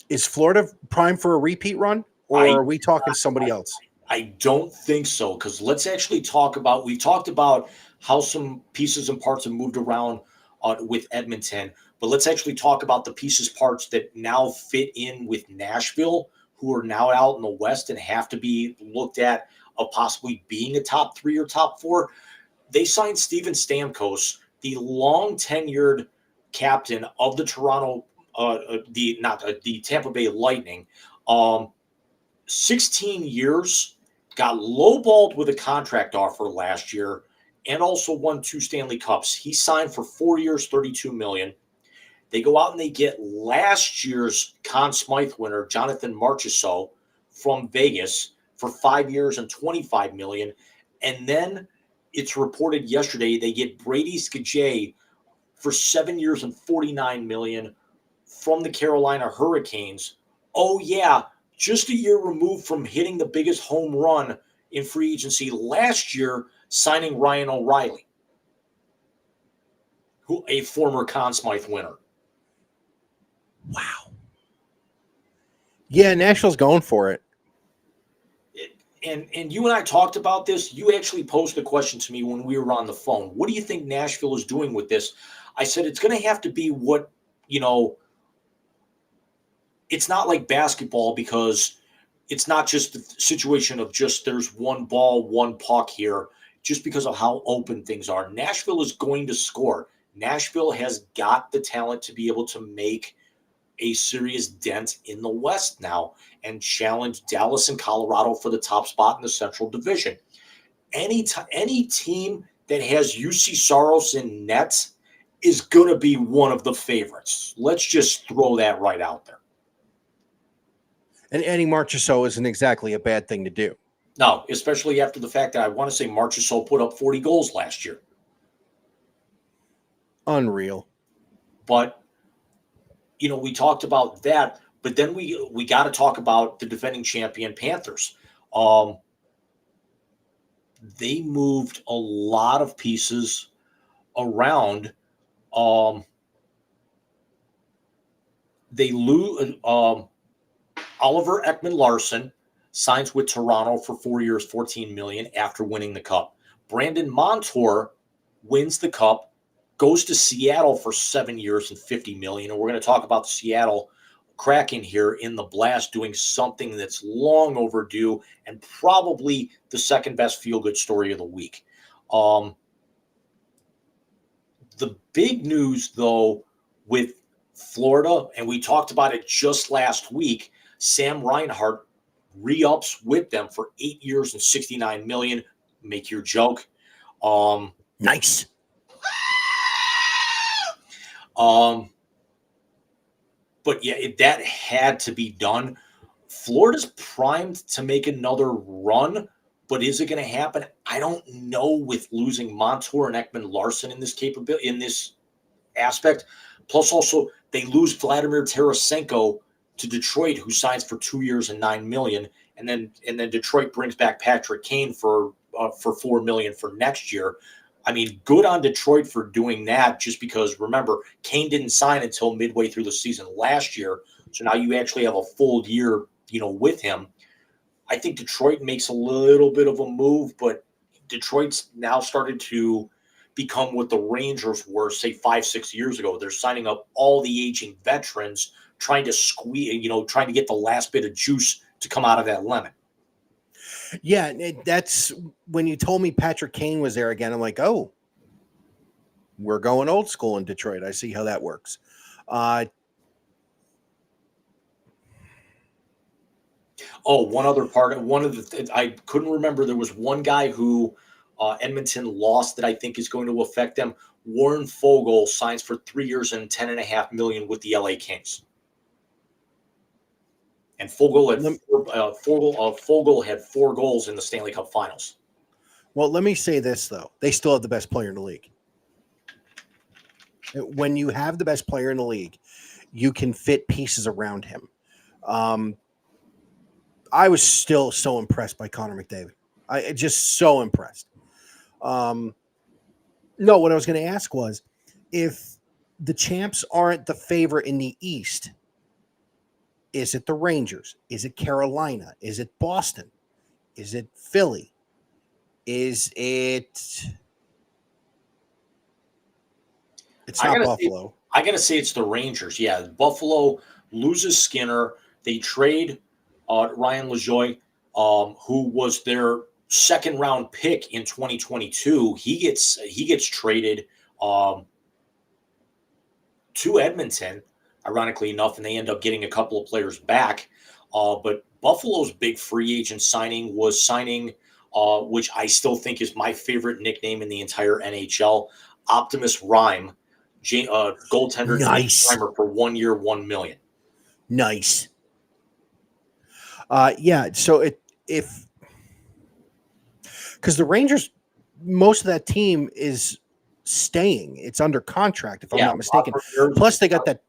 Is Florida prime for a repeat run, or are we talking somebody else? I don't think so, because let's actually we talked about how some pieces and parts have moved around with Edmonton, but let's actually talk about the pieces, parts that now fit in with Nashville, who are now out in the West and have to be looked at of possibly being a top 3 or top 4. They signed Steven Stamkos, the long-tenured captain of the the Tampa Bay Lightning, 16 years, got lowballed with a contract offer last year, and also won 2 Stanley Cups. He signed for 4 years, $32 million. They go out and they get last year's Conn Smythe winner, Jonathan Marchessault, from Vegas for 5 years and $25 million. And then it's reported yesterday they get Brady Skjei for 7 years and $49 million from the Carolina Hurricanes. Oh, yeah, just a year removed from hitting the biggest home run in free agency last year, signing Ryan O'Reilly, who a former Conn Smythe winner. Wow. Yeah, Nashville's going for it. And you and I talked about this. You actually posed a question to me when we were on the phone. What do you think Nashville is doing with this? I said it's going to have to be what, it's not like basketball, because it's not just the situation of just there's one ball, one puck here, just because of how open things are. Nashville is going to score. Nashville has got the talent to be able to make a serious dent in the West now and challenge Dallas and Colorado for the top spot in the Central Division. Any team that has UC Saros in net is going to be one of the favorites. Let's just throw that right out there. And Eddie Marchessault isn't exactly a bad thing to do. No, especially after the fact that I want to say Marchessault put up 40 goals last year. Unreal. But, we talked about that, but then we got to talk about the defending champion Panthers. They moved a lot of pieces around. They lose Oliver Ekman-Larsson signs with Toronto for 4 years, $14 million after winning the Cup. Brandon Montour wins the Cup, goes to Seattle for 7 years and $50 million. And we're going to talk about the Seattle Kraken here in the Blast doing something that's long overdue and probably the second best feel-good story of the week. The big news, though, with Florida, and we talked about it just last week, Sam Reinhart re-ups with them for 8 years and $69 million. Make your joke. Nice. But yeah, that had to be done. Florida's primed to make another run, but is it going to happen? I don't know with losing Montour and Ekman Larson in this capability, in this aspect. Plus, also they lose Vladimir Tarasenko to Detroit, who signs for 2 years and $9 million, and then Detroit brings back Patrick Kane for $4 million for next year. I mean, good on Detroit for doing that, just because, remember, Kane didn't sign until midway through the season last year. So now you actually have a full year, with him. I think Detroit makes a little bit of a move, but Detroit's now started to become what the Rangers were, say, 5-6 years ago. They're signing up all the aging veterans, trying to squeeze, trying to get the last bit of juice to come out of that lemon. Yeah, that's when you told me Patrick Kane was there again. I'm like, oh, we're going old school in Detroit. I see how that works. One other part, I couldn't remember. There was one guy who Edmonton lost that I think is going to affect them. Warren Fogle signs for 3 years and $10.5 million with the LA Kings. And Fogle had 4 goals in the Stanley Cup Finals. Well, let me say this, though. They still have the best player in the league. When you have the best player in the league, you can fit pieces around him. I was still so impressed by Connor McDavid. I just so impressed. No, what I was going to ask was, if the champs aren't the favorite in the East, is it the Rangers? Is it Carolina? Is it Boston? Is it Philly? Is it? It's not Buffalo. I got to say it's the Rangers. Yeah, Buffalo loses Skinner. They trade Ryan Lajoie, who was their second round pick in 2022. He gets traded to Edmonton, ironically enough, and they end up getting a couple of players back. But Buffalo's big free agent signing was signing, which I still think is my favorite nickname in the entire NHL, Optimus Rhyme, goaltender. Nice. For 1 year, $1 million. Nice. Yeah. So because the Rangers, most of that team is staying. It's under contract, if I'm not mistaken. Plus, they got that.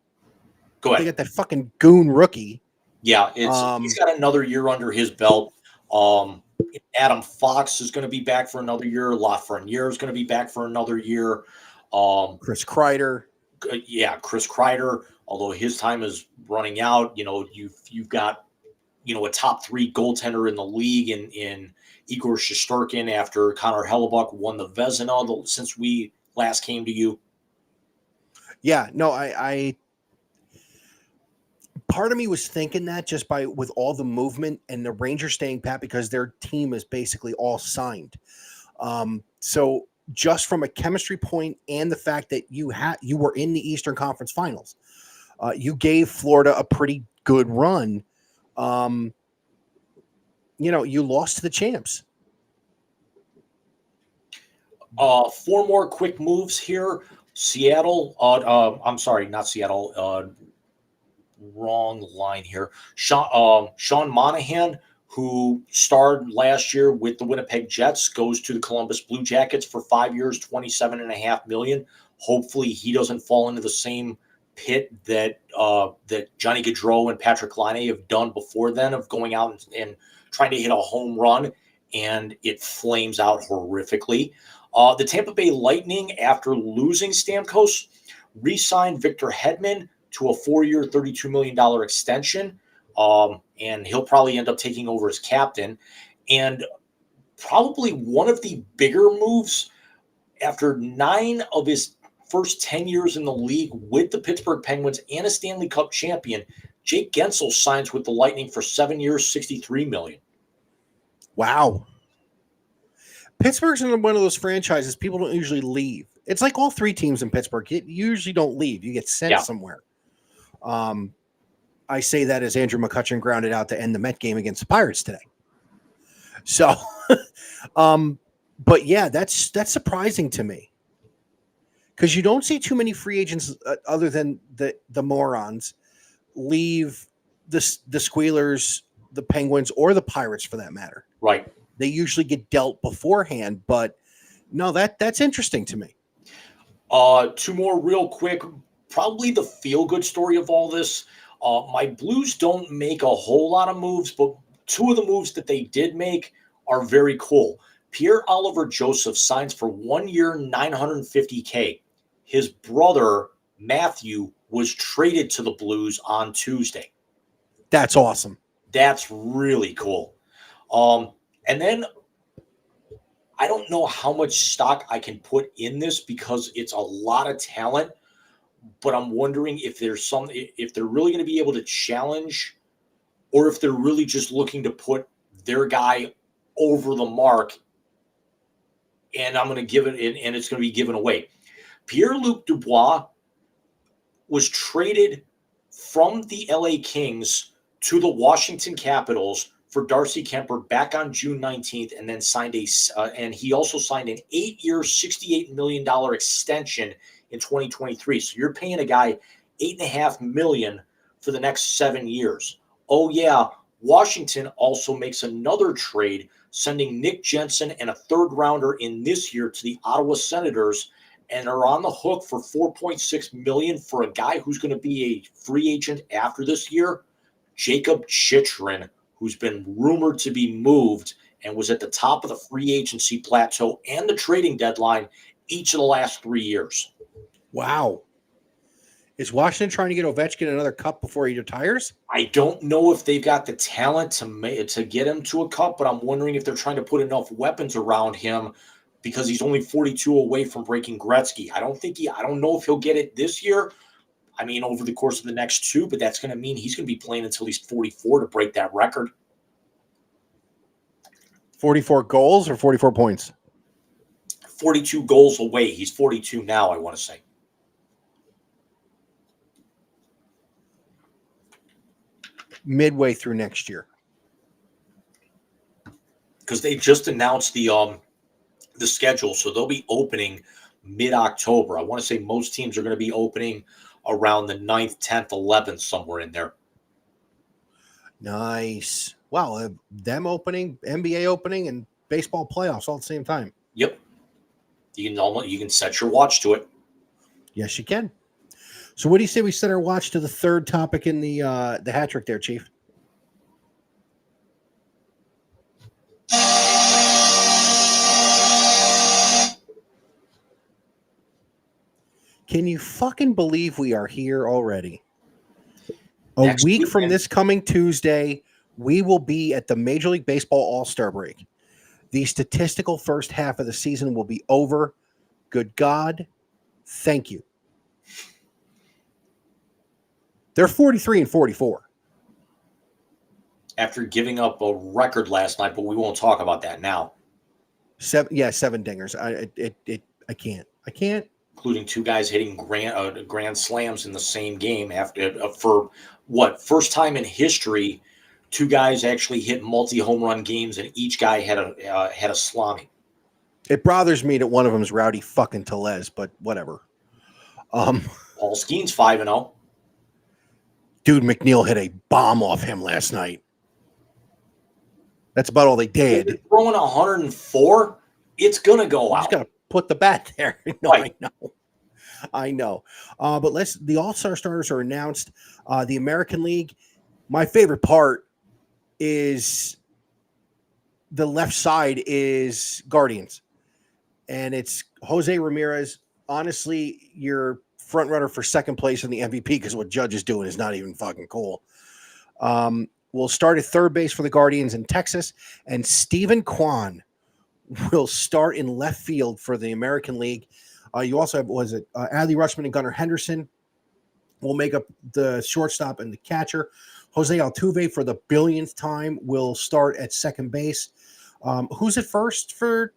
Go ahead. They got that fucking goon rookie. Yeah, he's got another year under his belt. Adam Fox is going to be back for another year. Lafreniere is going to be back for another year. Chris Kreider. Yeah, Chris Kreider. Although his time is running out, you've got a top 3 goaltender in the league in Igor Shesterkin after Connor Hellebuck won the Vezina since we last came to you. Yeah, no, I part of me was thinking that just with all the movement and the Rangers staying pat because their team is basically all signed. So just from a chemistry point and the fact that you were in the Eastern Conference Finals, you gave Florida a pretty good run. You lost to the champs. 4 more quick moves here. Seattle. I'm sorry, not Seattle. Wrong line here. Sean Monahan, who starred last year with the Winnipeg Jets, goes to the Columbus Blue Jackets for 5 years, $27.5 million. Hopefully, he doesn't fall into the same pit that Johnny Gaudreau and Patrick Laine have done before then, of going out and trying to hit a home run, and it flames out horrifically. The Tampa Bay Lightning, after losing Stamkos, re-signed Victor Hedman to a 4-year, $32 million extension, and he'll probably end up taking over as captain. And probably one of the bigger moves after 9 of his first 10 years in the league with the Pittsburgh Penguins and a Stanley Cup champion. Jake Gensel signs with the Lightning for 7 years, $63 million. Wow. Pittsburgh's in one of those franchises people don't usually leave. It's like all 3 teams in Pittsburgh. You usually don't leave. You get sent somewhere. I say that as Andrew McCutchen grounded out to end the Met game against the Pirates today. So, but yeah, that's surprising to me because you don't see too many free agents other than the morons leave the Squealers, the Penguins, or the Pirates for that matter. Right. They usually get dealt beforehand, but no, that's interesting to me. 2 more real quick. Probably the feel-good story of all this. My Blues don't make a whole lot of moves, but 2 of the moves that they did make are very cool. Pierre-Olivier Joseph signs for 1 year, $950K. His brother, Matthew, was traded to the Blues on Tuesday. That's awesome. That's really cool. And then I don't know how much stock I can put in this because it's a lot of talent, but I'm wondering if if they're really going to be able to challenge or if they're really just looking to put their guy over the mark and I'm going to give it and it's going to be given away. Pierre-Luc Dubois was traded from the LA Kings to the Washington Capitals for Darcy Kemper back on June 19th, and then and he also signed an 8-year, $68 million extension in 2023. So you're paying a guy $8.5 million for the next 7 years. Oh yeah, Washington also makes another trade, sending Nick Jensen and a 3rd rounder in this year to the Ottawa Senators, and are on the hook for $4.6 million for a guy who's going to be a free agent after this year, Jacob Chychrun, who's been rumored to be moved and was at the top of the free agency plateau and the trading deadline each of the last 3 years. Wow. Is Washington trying to get Ovechkin another cup before he retires? I don't know if they've got the talent to get him to a cup, but I'm wondering if they're trying to put enough weapons around him because he's only 42 away from breaking Gretzky. I don't know if he'll get it this year. I mean, over the course of the next 2, but that's going to mean he's going to be playing until he's 44 to break that record. 44 goals or 44 points? 42 goals away. He's 42 now, I want to say. Midway through next year. Because they just announced the schedule, so they'll be opening mid-October. I want to say most teams are going to be opening around the 9th, 10th, 11th, somewhere in there. Nice. Wow, them opening, NBA opening, and baseball playoffs all at the same time. Yep. You can set your watch to it. Yes, you can. So what do you say we set our watch to the 3rd topic in the hat trick there, Chief? Can you fucking believe we are here already? Next week weekend. from this coming Tuesday, we will be at the Major League Baseball All-Star break. The statistical first half of the season will be over. Good God, thank you. They're 43 and 44. After giving up a record last night, but we won't talk about that now. 7 dingers. I can't. Including 2 guys hitting grand slams in the same game for first time in history. 2 guys actually hit multi-home run games, and each guy had a slammy. It bothers me that one of them is Rowdy fucking Tellez, but whatever. Paul Skeen's 5-0. Dude, McNeil hit a bomb off him last night. That's about all they did. Throwing 104, it's gonna go out. Just gotta put the bat there. No, Right. I know. But the All-Star starters are announced. The American League. My favorite part is the left side is Guardians, and it's Jose Ramirez. Honestly, your front runner for second place in the MVP because what Judge is doing is not even fucking cool. We'll start at 3rd base for the Guardians in Texas, and Stephen Kwan will start in left field for the American League. You also have, Adley Rutschman and Gunnar Henderson will make up the shortstop and the catcher. Jose Altuve, for the billionth time, will start at second base. Who's at first for?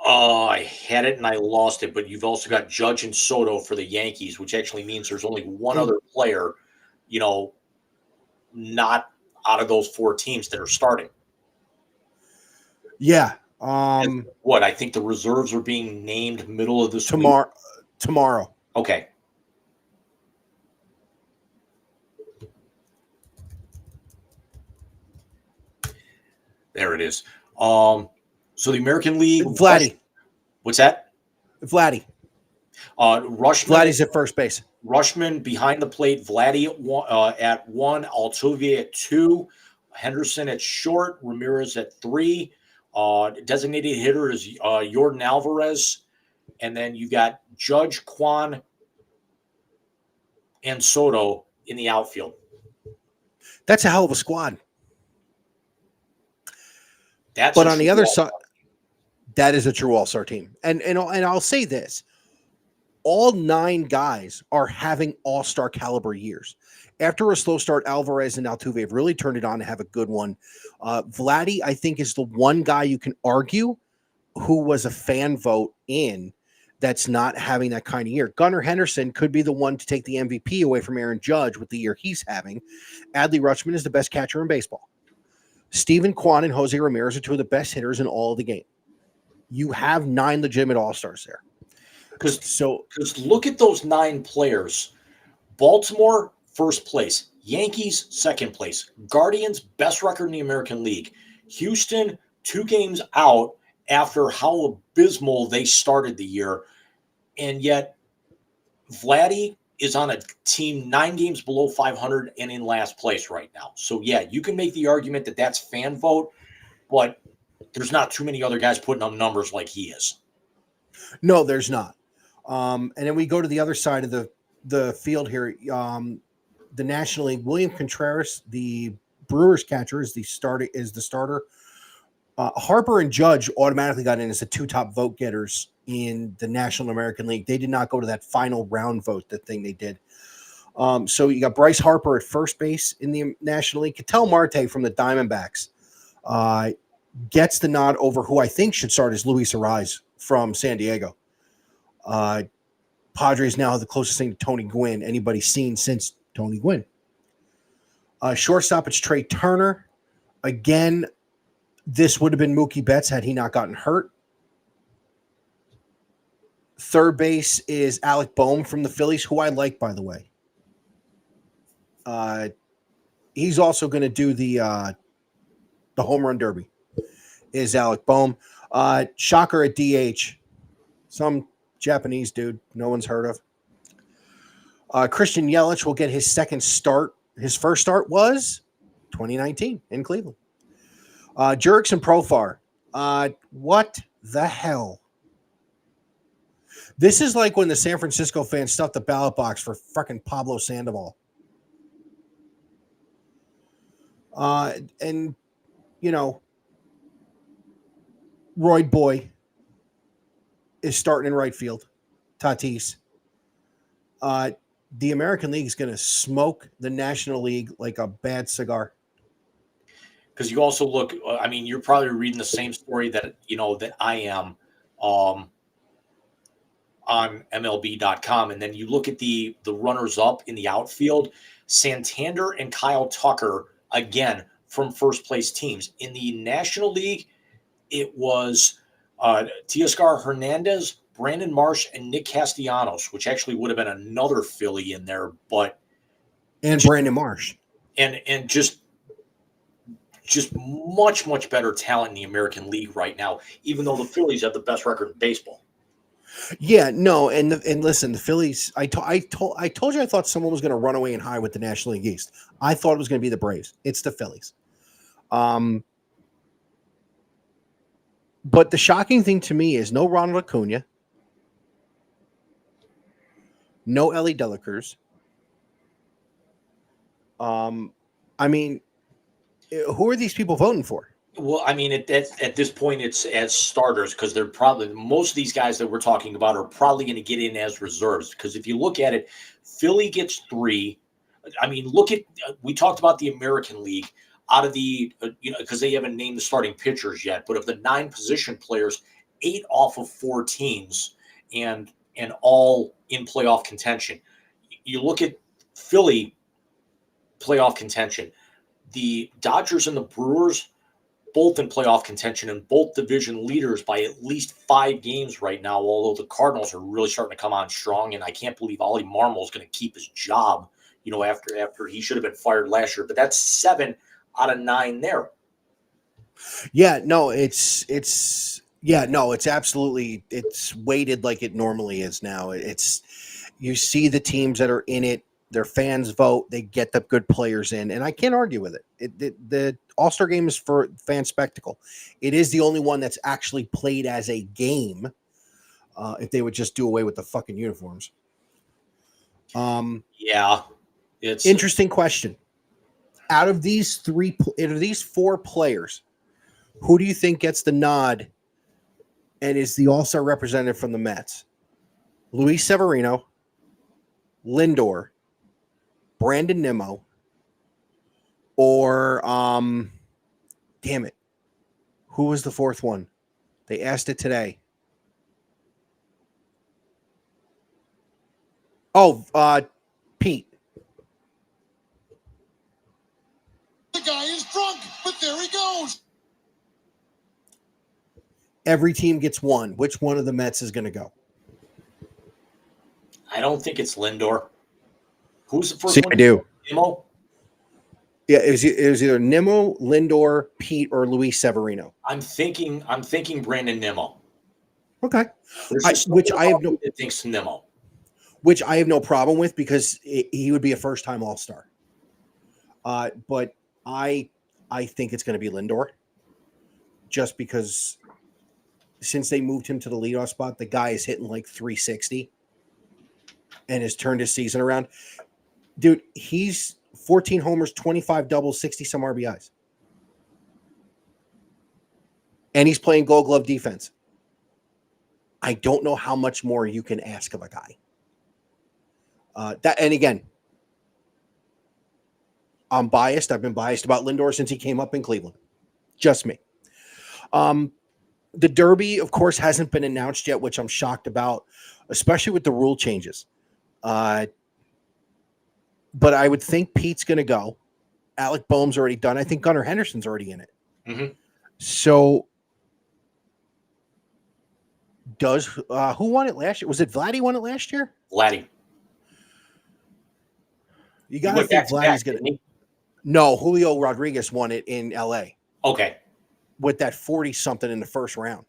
Oh, I had it and I lost it, but you've also got Judge and Soto for the Yankees, which actually means there's only one other player, not out of those 4 teams that are starting. Yeah. What? I think the reserves are being named middle of this week. Tomorrow. Okay. There it is. So the American League. Vladdy. What's that? Vladdy. Rutschman. Vladdy's at first base. Rutschman behind the plate. Vladdy at 1. Altuve at 2. Henderson at short. Ramirez at 3. Designated hitter is Jordan Alvarez. And then you got Judge, Kwan, and Soto in the outfield. That's a hell of a squad. But on the other side, that is a true all-star team. And I'll say this. All 9 guys are having all-star caliber years. After a slow start, Alvarez and Altuve have really turned it on to have a good one. Vladdy, I think, is the one guy you can argue who was a fan vote in that's not having that kind of year. Gunnar Henderson could be the one to take the MVP away from Aaron Judge with the year he's having. Adley Rutschman is the best catcher in baseball. Steven Kwan and Jose Ramirez are 2 of the best hitters in all of the game. You have 9 legitimate all-stars there. Because look at those 9 players. Baltimore, first place. Yankees, second place. Guardians, best record in the American League. Houston, 2 games out after how abysmal they started the year. And yet, Vladdy is on a team 9 games below 500 and in last place right now. So, yeah, you can make the argument that that's fan vote, but there's not too many other guys putting up numbers like he is. No, there's not. And then we go to the other side of the field here. The National League, William Contreras, the Brewers catcher, is the starter. Harper and Judge automatically got in as the 2 top vote getters in the National American League. They did not go to that final round vote, the thing they did. So you got Bryce Harper at first base in the National League. Ketel Marte from the Diamondbacks gets the nod over who I think should start as Luis Ariz from San Diego. Padres now have the closest thing to Tony Gwynn anybody's seen since Tony Gwynn. Shortstop, it's Trey Turner. Again, this would have been Mookie Betts had he not gotten hurt. Third base is Alec Boehm from the Phillies, who I like, by the way. He's also going to do the home run derby, is Alec Boehm. Shocker at DH, some Japanese dude no one's heard of. Christian Yelich will get his second start. His first start was 2019 in Cleveland. Jurickson Profar. What the hell? This is like when the San Francisco fans stuffed the ballot box for fucking Pablo Sandoval. And, Roy Boy is starting in right field. Tatis. The American League is going to smoke the National League like a bad cigar. Because you also look, you're probably reading the same story that I am on MLB.com. And then you look at the runners up in the outfield, Santander and Kyle Tucker, again, from first place teams. In the National League, it was Teoscar Hernandez, Brandon Marsh, and Nick Castellanos, which actually would have been another Philly in there, and Brandon Marsh. And just much, much better talent in the American League right now, even though the Phillies have the best record in baseball. Yeah, no, and listen, the Phillies. I told you I thought someone was going to run away and high with the National League East. I thought it was going to be the Braves. It's the Phillies. But the shocking thing to me is no Ronald Acuna, no Ellie De La Cruz. Who are these people voting for? Well, I mean, at this point, it's as starters because they're probably most of these guys that we're talking about are probably going to get in as reserves. Because if you look at it, Philly gets 3. I mean, look at we talked about the American League out of the because they haven't named the starting pitchers yet, but of the 9 position players, 8 off of 4 teams, and all in playoff contention. You look at Philly playoff contention. The Dodgers and the Brewers both in playoff contention and both division leaders by at least 5 games right now, although the Cardinals are really starting to come on strong. And I can't believe Ollie Marmol is going to keep his job, after he should have been fired last year. But that's 7 out of 9 there. Yeah, no, it's absolutely, it's weighted like it normally is now. You see the teams that are in it, their fans vote, they get the good players in, and I can't argue with it. The All-Star game is for fan spectacle. It is the only one that's actually played as a game. If they would just do away with the fucking uniforms. Yeah, it's interesting question. Out of these 4 players, who do you think gets the nod and is the All-Star representative from the Mets? Luis Severino, Lindor, Brandon Nimmo, or damn it, who was the 4th one? They asked it today. Oh, Pete. The guy is drunk, but there he goes. Every team gets one. Which one of the Mets is going to go? I don't think it's Lindor. Who's the first See, one? I do. Nimmo? Yeah, it was either Nimmo, Lindor, Pete, or Luis Severino. I'm thinking Brandon Nimmo. Okay. Which I have no that thinks Nimmo. Which I have no problem with because he would be a first-time All-Star. But I think it's going to be Lindor, just because since they moved him to the leadoff spot, the guy is hitting like 360 and has turned his season around. Dude, he's 14 homers, 25 doubles, 60-some RBIs. And he's playing Gold Glove defense. I don't know how much more you can ask of a guy. And again, I'm biased. I've been biased about Lindor since he came up in Cleveland. Just me. The Derby, of course, hasn't been announced yet, which I'm shocked about, especially with the rule changes. But I would think Pete's going to go. Alec Boehm's already done. I think Gunnar Henderson's already in it. Mm-hmm. So who won it last year? Was it Vladdy won it last year? Vladdy. You got to think Vladdy's going to. No, Julio Rodriguez won it in L.A. Okay. With that 40-something in the first round.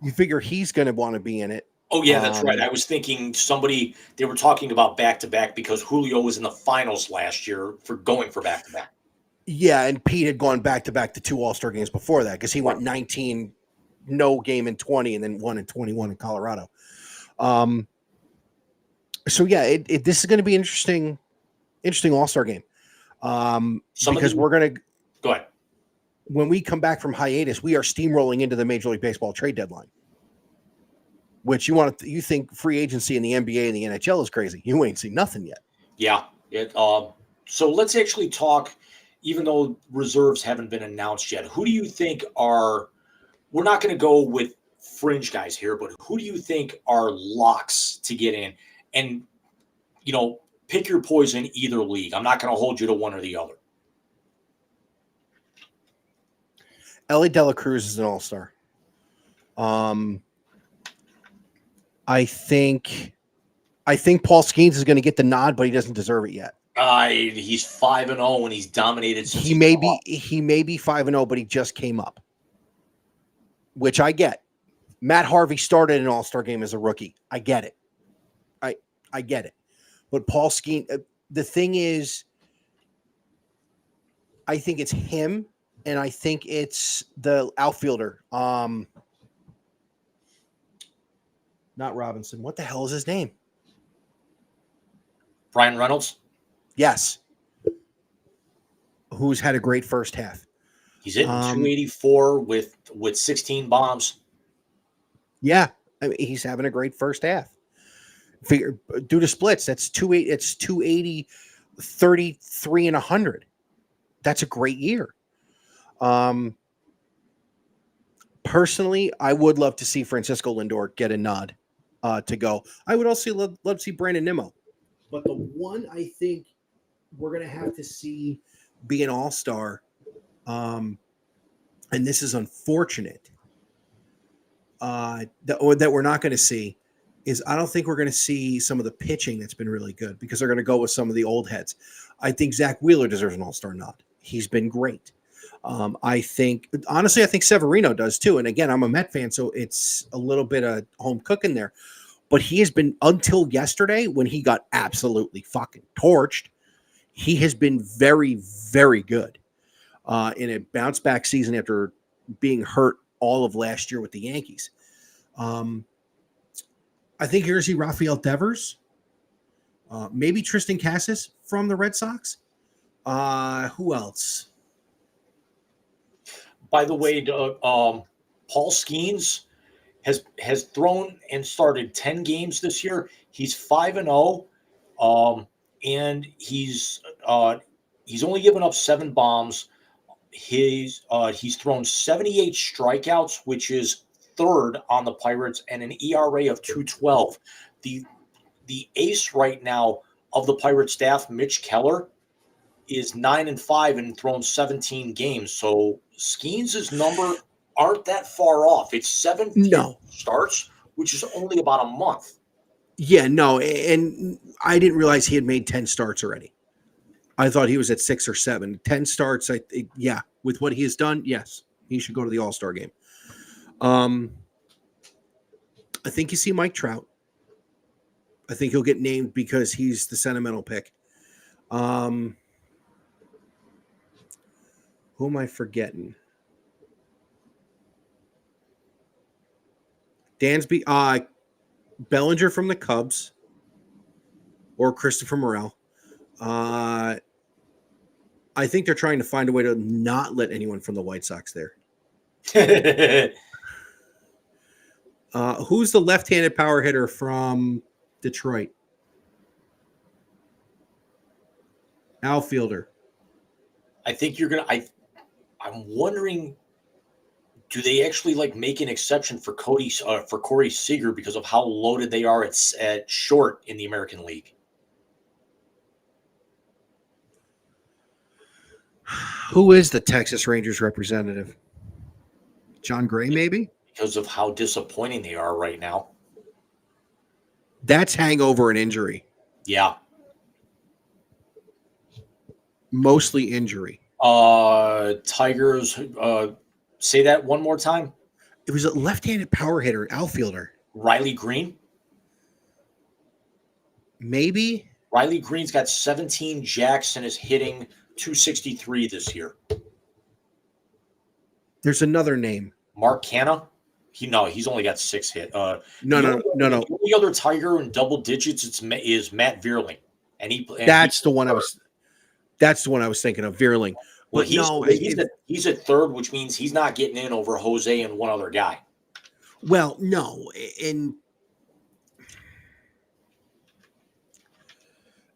You figure he's going to want to be in it. Oh, yeah, that's right. I was thinking they were talking about back-to-back because Julio was in the finals last year for going for back-to-back. Yeah, and Pete had gone back-to-back to 2 All-Star games before that because he went 19, no game in 20, and then 1 in 21 in Colorado. So, yeah, this is going to be interesting All-Star game. Because we're going to – Go ahead. When we come back from hiatus, we are steamrolling into the Major League Baseball trade deadline. Which you think free agency in the NBA and the NHL is crazy. You ain't seen nothing yet. Yeah. So let's actually talk, even though reserves haven't been announced yet, who do you think we're not going to go with fringe guys here, but who do you think are locks to get in? And, pick your poison either league. I'm not going to hold you to one or the other. Ellie De La Cruz is an all-star. I think Paul Skeens is going to get the nod, but he doesn't deserve it yet. He's 5-0 and he's dominated. He may be 5-0, but he just came up, which I get. Matt Harvey started an All-Star game as a rookie. I get it. I get it. But Paul Skeens, the thing is, I think it's him, and I think it's the outfielder. Not Robinson. What the hell is his name? Brian Reynolds? Yes. Who's had a great first half. He's hitting Um, 284 with 16 bombs. Yeah, I mean, he's having a great first half. Figure due to splits, that's 28. It's 280, 33 and 100. That's a great year. Personally, I would love to see Francisco Lindor get a nod to go. I would also love to see Brandon Nimmo. But the one I think we're going to have to see be an all-star, and this is unfortunate, that we're not going to see, is I don't think we're going to see some of the pitching that's been really good because they're going to go with some of the old heads. I think Zach Wheeler deserves an all-star nod. He's been great. I think Severino does too. And again, I'm a Met fan, so it's a little bit of home cooking there. But he has been, until yesterday when he got absolutely fucking torched, he has been very, very good in a bounce back season after being hurt all of last year with the Yankees. I think you're going to see Rafael Devers, maybe Tristan Cassis from the Red Sox. Who else? By the way, Paul Skeens has thrown and started 10 games this year. He's 5-0, and he's only given up 7 bombs. He's thrown 78 strikeouts, which is third on the Pirates, and an ERA of 2.12. The ace right now of the Pirate staff, Mitch Keller, is 9-5 and thrown 17 games. So Skeens' number aren't that far off. It's 7 starts, which is only about a month. Yeah, no, and I didn't realize he had made 10 starts already. I thought he was at 6 or 7. 10 starts, with what he has done, yes, he should go to the All-Star game. I think you see Mike Trout. I think he'll get named because he's the sentimental pick. Who am I forgetting? Dansby, Bellinger from the Cubs, or Christopher Morel. I think they're trying to find a way to not let anyone from the White Sox there. Who's the left-handed power hitter from Detroit? Outfielder. I think you're gonna. I'm wondering, do they actually make an exception for Corey Seager because of how loaded they are at short in the American League? Who is the Texas Rangers representative? John Gray, maybe? Because of how disappointing they are right now. That's hangover and injury. Yeah. Mostly injury. Tigers, say that one more time. It was a left-handed power hitter, outfielder. Riley Green? Maybe. Riley Green's got 17 jacks and is hitting 263 this year. There's another name. Mark Canha? He's only got 6 hit. No. The only other Tiger in double digits is Matt Vierling, That's the one I was thinking of. Vierling. Well, he's at third, which means he's not getting in over Jose and one other guy. Well, no, and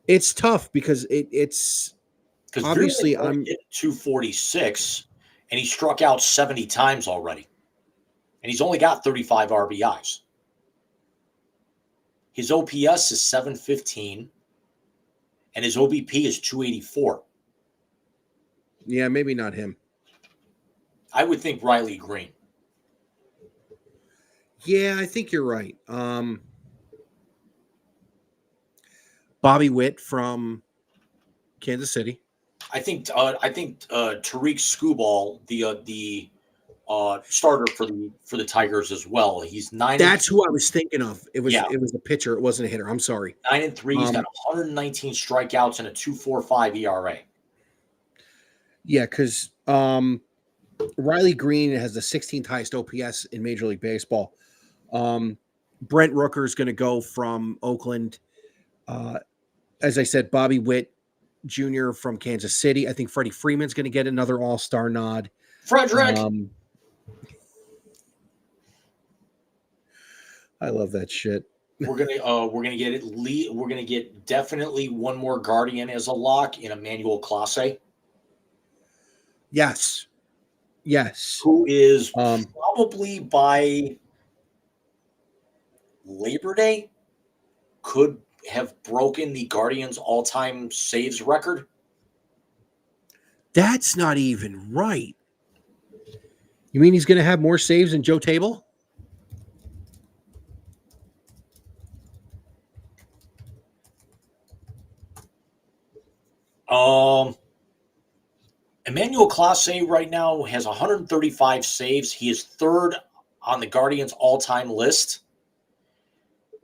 it's tough because it's obviously I'm hit 246, and he struck out 70 times already, and he's only got 35 RBIs. His OPS is 715, and his OBP is 284. Yeah, maybe not him. I would think Riley Green. Yeah, I think you're right. Bobby Witt from Kansas City. I think Tariq Skubal, the starter for the Tigers as well. He's 9. That's who I was thinking of. It was a pitcher. It wasn't a hitter. I'm sorry. 9-3. He's got 119 strikeouts and a 2.45 ERA. Yeah, because Riley Green has the 16th highest OPS in Major League Baseball. Brent Rooker is going to go from Oakland. As I said, Bobby Witt Jr. from Kansas City. I think Freddie Freeman's going to get another All-Star nod. Frederick. I love that shit. We're gonna get definitely one more Guardian as a lock in Emmanuel Clase, Yes. who is Um, probably by Labor Day could have broken the Guardians' all-time saves record. That's not even right. You mean he's going to have more saves than Joe Table? Emmanuel Clase right now has 135 saves. He is third on the Guardians' all-time list.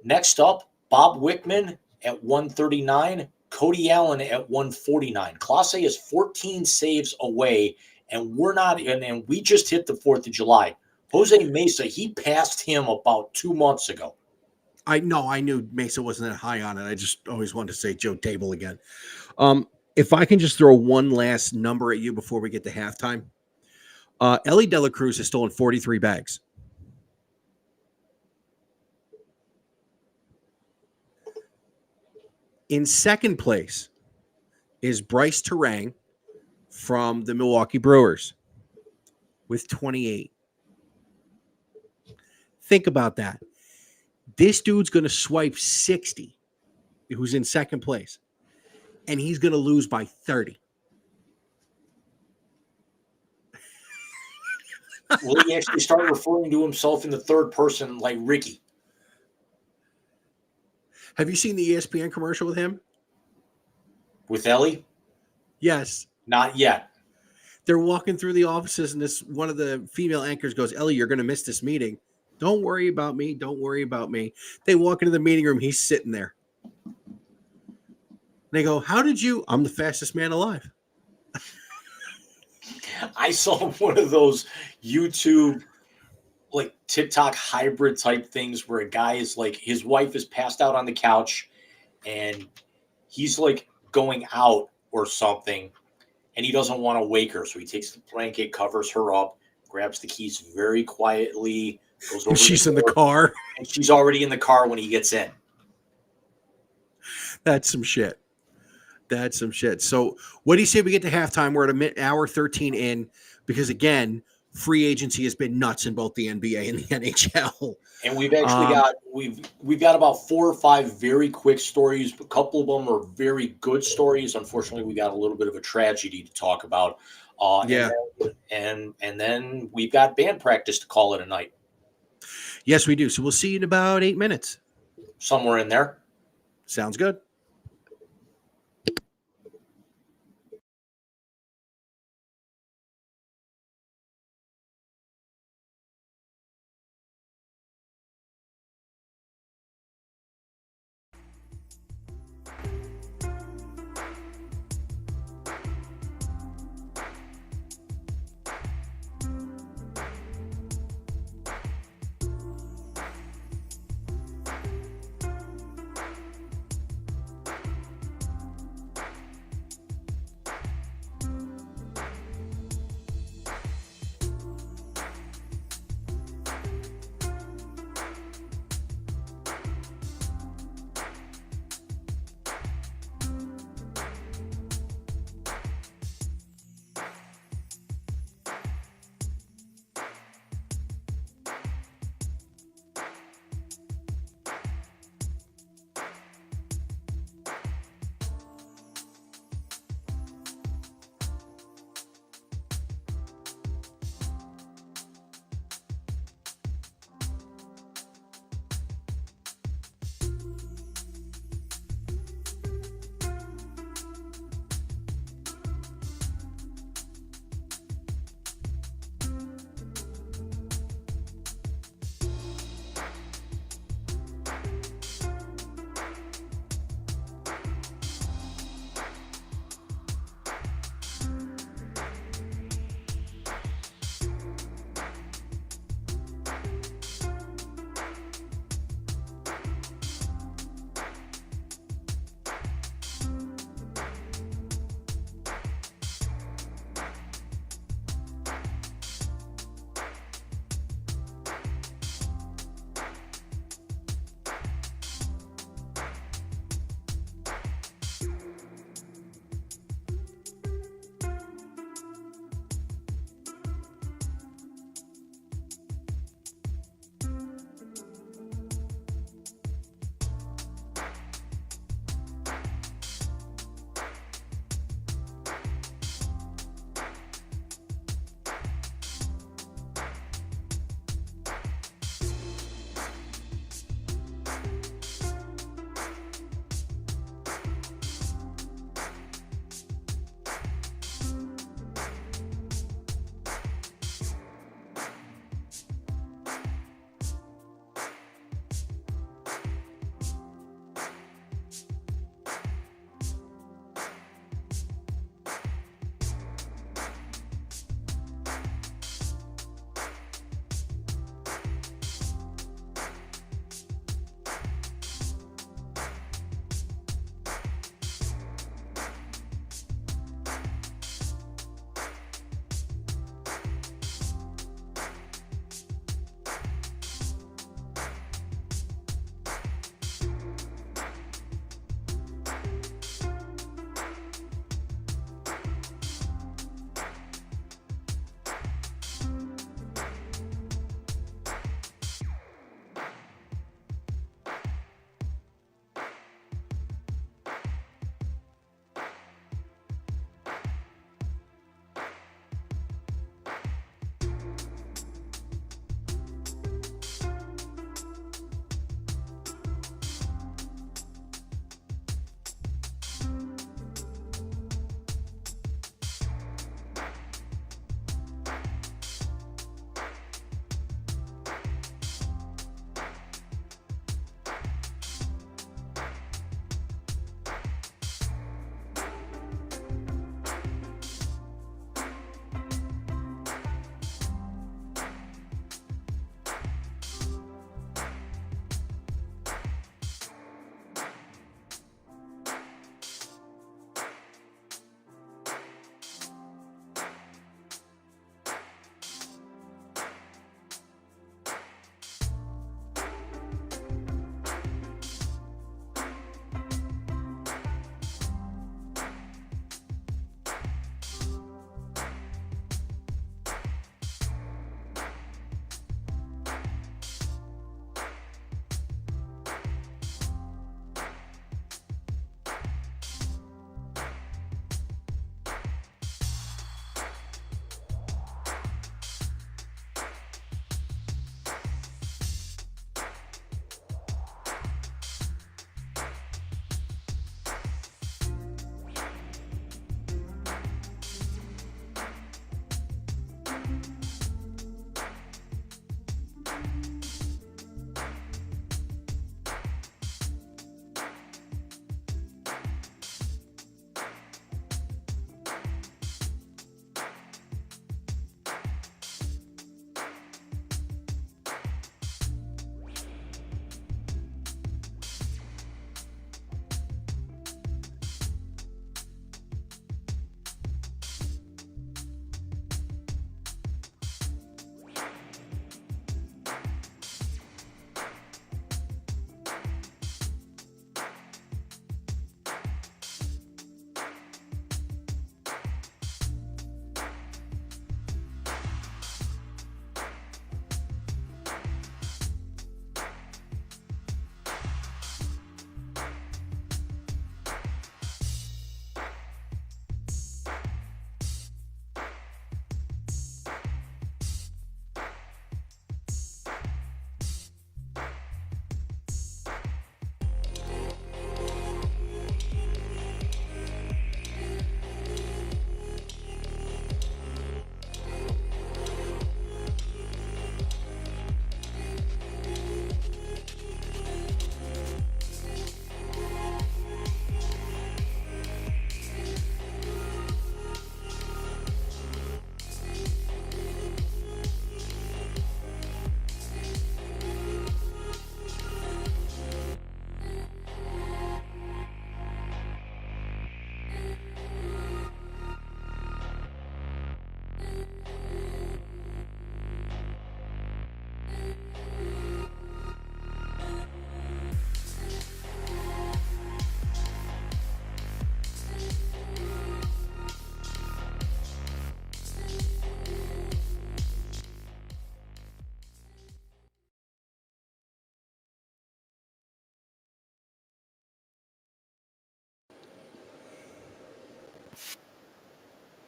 Next up, Bob Wickman at 139, Cody Allen at 149. Clase is 14 saves away, and we're not. And we just hit the 4th of July. Jose Mesa, he passed him about 2 months ago. I knew Mesa wasn't that high on it. I just always wanted to say Joe Table again. If I can just throw one last number at you before we get to halftime. Ellie De La Cruz has stolen 43 bags. In second place is Bryce Terang from the Milwaukee Brewers with 28. Think about that. This dude's going to swipe 60, who's in second place, and he's going to lose by 30. Will he actually start referring to himself in the third person like Ricky? Have you seen the ESPN commercial with him? With Ellie? Yes. Not yet. They're walking through the offices, and this one of the female anchors goes, "Ellie, you're going to miss this meeting. Don't worry about me. Don't worry about me." They walk into the meeting room. He's sitting there. They go, "How did you?" "I'm the fastest man alive." I saw one of those YouTube, like TikTok hybrid type things where a guy is like, his wife is passed out on the couch and he's like going out or something and he doesn't want to wake her. So he takes the blanket, covers her up, grabs the keys very quietly, goes over. And she's in the car. And she's already in the car when he gets in. That's some shit. That's some shit. So what do you say we get to halftime? We're at hour 13 in because, again, free agency has been nuts in both the NBA and the NHL. And we've actually got we've got about 4 or 5 very quick stories. A couple of them are very good stories. Unfortunately, we got a little bit of a tragedy to talk about. And then we've got band practice to call it a night. Yes, we do. So we'll see you in about 8 minutes. Somewhere in there. Sounds good.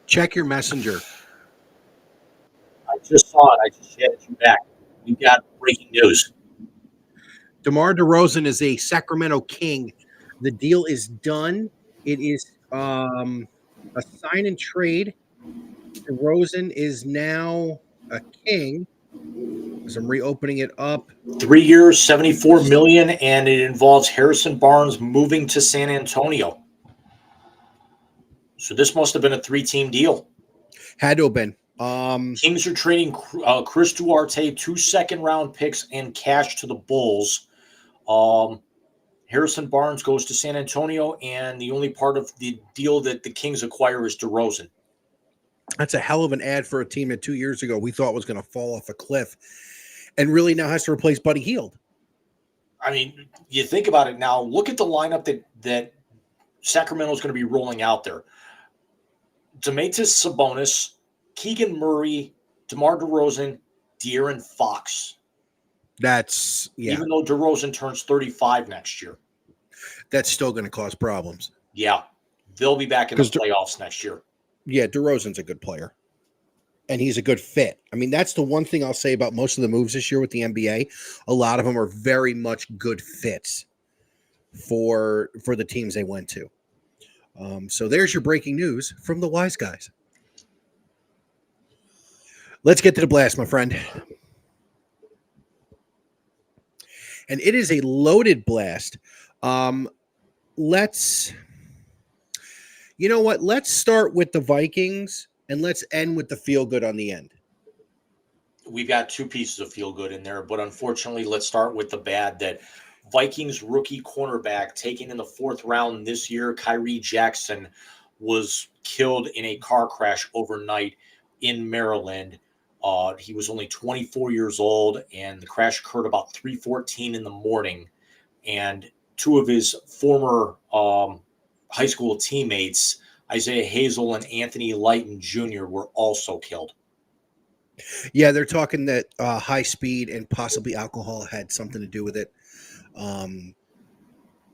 Check your messenger. I just saw it. I just shared you back. We got breaking news. DeMar DeRozan is a Sacramento King. The deal is done. It is a sign and trade. DeRozan is now a King. As I'm reopening it up. 3 years, $74 million, and it involves Harrison Barnes moving to San Antonio. So this must have been a 3-team deal. Had to have been. Kings are trading Chris Duarte, 2 second-round picks, and cash to the Bulls. Harrison Barnes goes to San Antonio, and the only part of the deal that the Kings acquire is DeRozan. That's a hell of an ad for a team that 2 years ago we thought was going to fall off a cliff and really now has to replace Buddy Hield. I mean, you think about it now. Look at the lineup that Sacramento is going to be rolling out there. Domantas Sabonis, Keegan Murray, DeMar DeRozan, De'Aaron Fox. That's, yeah. Even though DeRozan turns 35 next year. That's still going to cause problems. Yeah. They'll be back in the playoffs next year. Yeah, DeRozan's a good player. And he's a good fit. I mean, that's the one thing I'll say about most of the moves this year with the NBA. A lot of them are very much good fits for the teams they went to. So there's your breaking news from the Wise Guys. Let's get to the blast, my friend. And it is a loaded blast. Let's start with the Vikings. And let's end with the feel good on the end. We've got 2 pieces of feel good in there, but unfortunately, let's start with the bad. That Vikings rookie cornerback taken in the 4th round this year, Kyrie Jackson, was killed in a car crash overnight in Maryland. He was only 24 years old, and the crash occurred about 3:14 in the morning. And 2 of his former high school teammates, Isaiah Hazel and Anthony Lighton Jr., were also killed. Yeah, they're talking that high speed and possibly alcohol had something to do with it.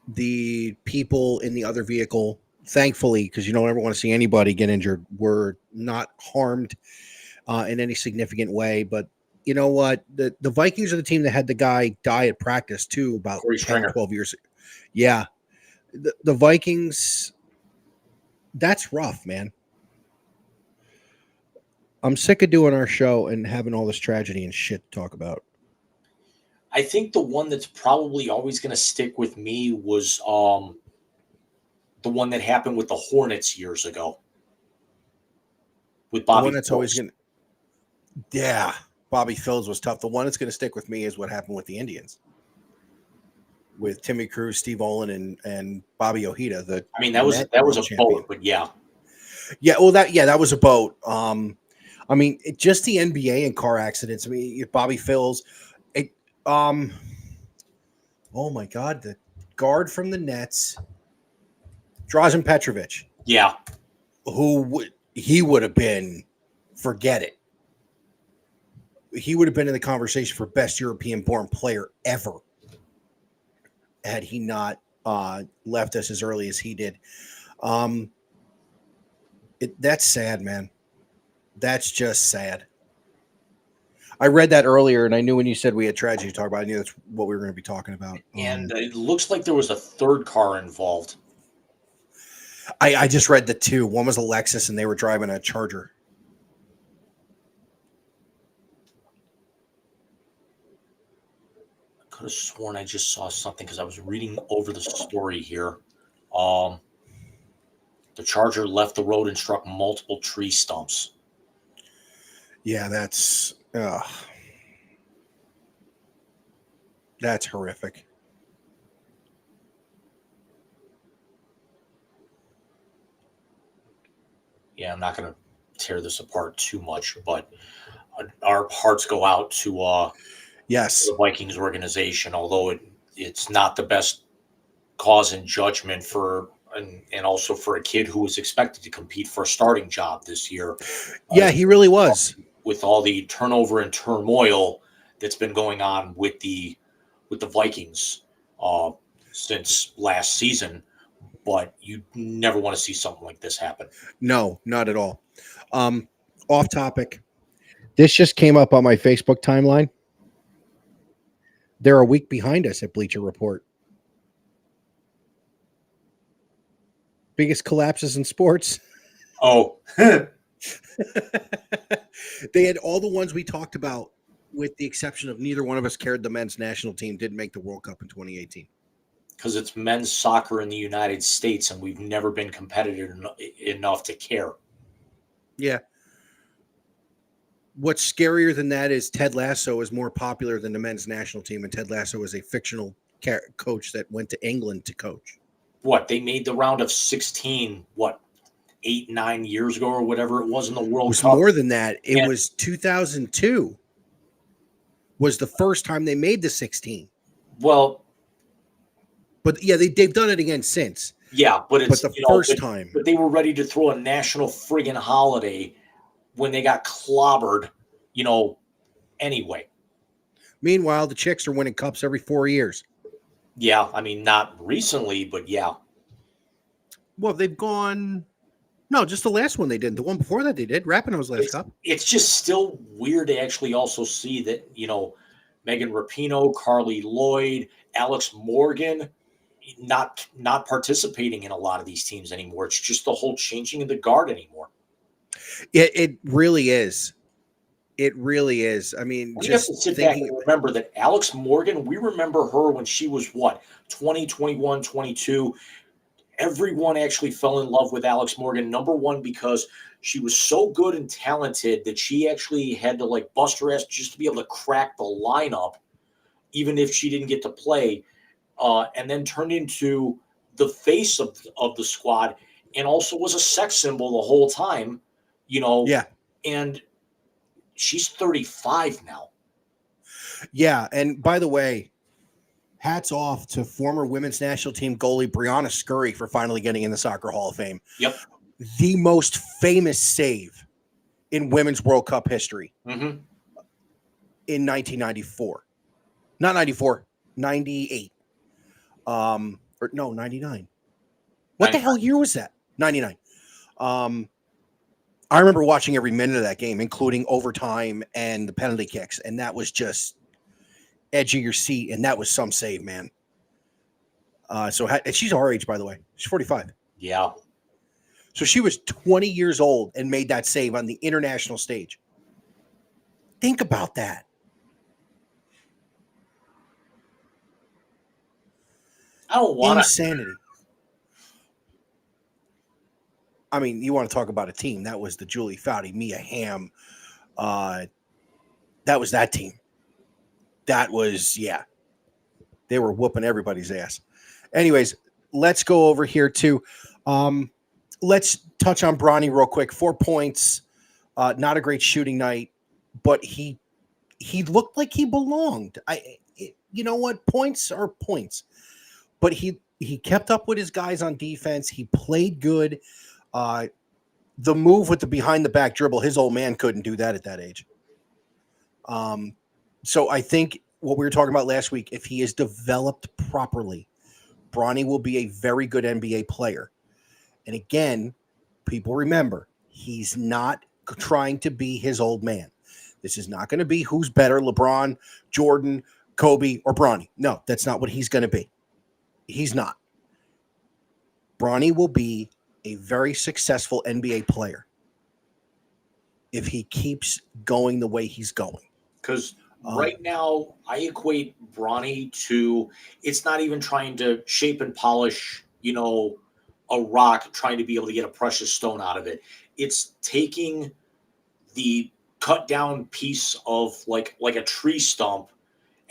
The people in the other vehicle, thankfully, because you don't ever want to see anybody get injured, were not harmed in any significant way. But you know what? The Vikings are the team that had the guy die at practice, too, about 10, 12 years ago. Yeah. The Vikings... That's rough, man. I'm sick of doing our show and having all this tragedy and shit to talk about. I think the one that's probably always going to stick with me was the one that happened with the Hornets years ago. With Bobby The one that's Phillips. always going to... Yeah, Bobby Phillips was tough. The one that's going to stick with me is what happened with the Indians. With Timmy Cruz, Steve Olin, and Bobby Ojeda. That was a boat, but yeah. Yeah, well, that was a boat. I mean, just the NBA and car accidents. I mean, Bobby Phillips. Oh my God, the guard from the Nets, Drazen Petrovic. Yeah. He would have been, forget it. He would have been in the conversation for best European-born player ever had he not left us as early as he did. That's sad, man. That's just sad. I read that earlier, and I knew when you said we had tragedy to talk about, I knew that's what we were going to be talking about. And it looks like there was a 3rd car involved. I just read the 2. One was a Lexus, and they were driving a Charger. I could have sworn I just saw something because I was reading over the story here. The Charger left the road and struck multiple tree stumps. Yeah, that's horrific. Yeah, I'm not going to tear this apart too much, but our hearts go out to yes, the Vikings organization, although it's not the best cause and judgment for and also for a kid who was expected to compete for a starting job this year. Yeah, he really was. With all the turnover and turmoil that's been going on with the Vikings since last season, but you never want to see something like this happen. No, not at all. Off topic. This just came up on my Facebook timeline. They're a week behind us at Bleacher Report. Biggest collapses in sports. Oh, They had all the ones we talked about, with the exception of neither one of us cared the men's national team didn't make the World Cup in 2018. because it's men's soccer in the United States, and we've never been competitive enough to care. Yeah. What's scarier than that is Ted Lasso is more popular than the men's national team, and Ted Lasso is a fictional coach that went to England to coach. What, they made the round of 16, 8-9 years ago or whatever it was in the It World was Cup? more than that. It And- was 2002 was the first time they made the 16. Well, But yeah, they've done it again since. yeah, but it's But the first time. But they were ready to throw a national friggin' holiday when they got clobbered, anyway. Meanwhile, the chicks are winning cups every 4 years. Yeah, I mean, not recently, but yeah. Well, they've gone. No, just the last one they did. The one before that they did. Rapinoe's last cup. It's just still weird to actually also see that, Megan Rapinoe, Carly Lloyd, Alex Morgan not participating in a lot of these teams anymore. It's just the whole changing of the guard anymore. It really is. It really is. I mean, We have just to sit back thinking. and remember that Alex Morgan, we remember her when she was 20, 21, 22. Everyone actually fell in love with Alex Morgan. Number one, because she was so good and talented that she actually had to bust her ass just to be able to crack the lineup, even if she didn't get to play, and then turned into the face of the squad, and also was a sex symbol the whole time, Yeah. And she's 35 now. Yeah. And by the way, hats off to former women's national team goalie Brianna Scurry for finally getting in the Soccer Hall of Fame. Yep. The most famous save in women's World Cup history Mm-hmm. in 1994. Not 94, 98. Or no, 99. What the hell year was that? 99. I remember watching every minute of that game, including overtime and the penalty kicks, and that was just edge of your seat, and that was some save, man. And she's our age, by the way. She's 45. Yeah. So she was 20 years old and made that save on the international stage. Think about that. I don't want to. Insanity. I mean, you want to talk about a team. That was the Julie Foudy, Mia Hamm. That was that team. That was, yeah. They were whooping everybody's ass. Anyways, let's go over here to let's touch on Bronny real quick. 4 points. Not a great shooting night, but he looked like he belonged. You know what? Points are points. But he kept up with his guys on defense. He played good. The move with the behind the back dribble, his old man couldn't do that at that age. So I think what we were talking about last week, if he is developed properly, Bronny will be a very good NBA player. And again, people remember, he's not trying to be his old man. This is not going to be who's better, LeBron, Jordan, Kobe, or Bronny. No, that's not what he's going to be. He's not. Bronny will be a very successful NBA player if he keeps going the way he's going. Because right now, I equate Bronny to, it's not even trying to shape and polish, a rock, trying to be able to get a precious stone out of it. It's taking the cut down piece of like a tree stump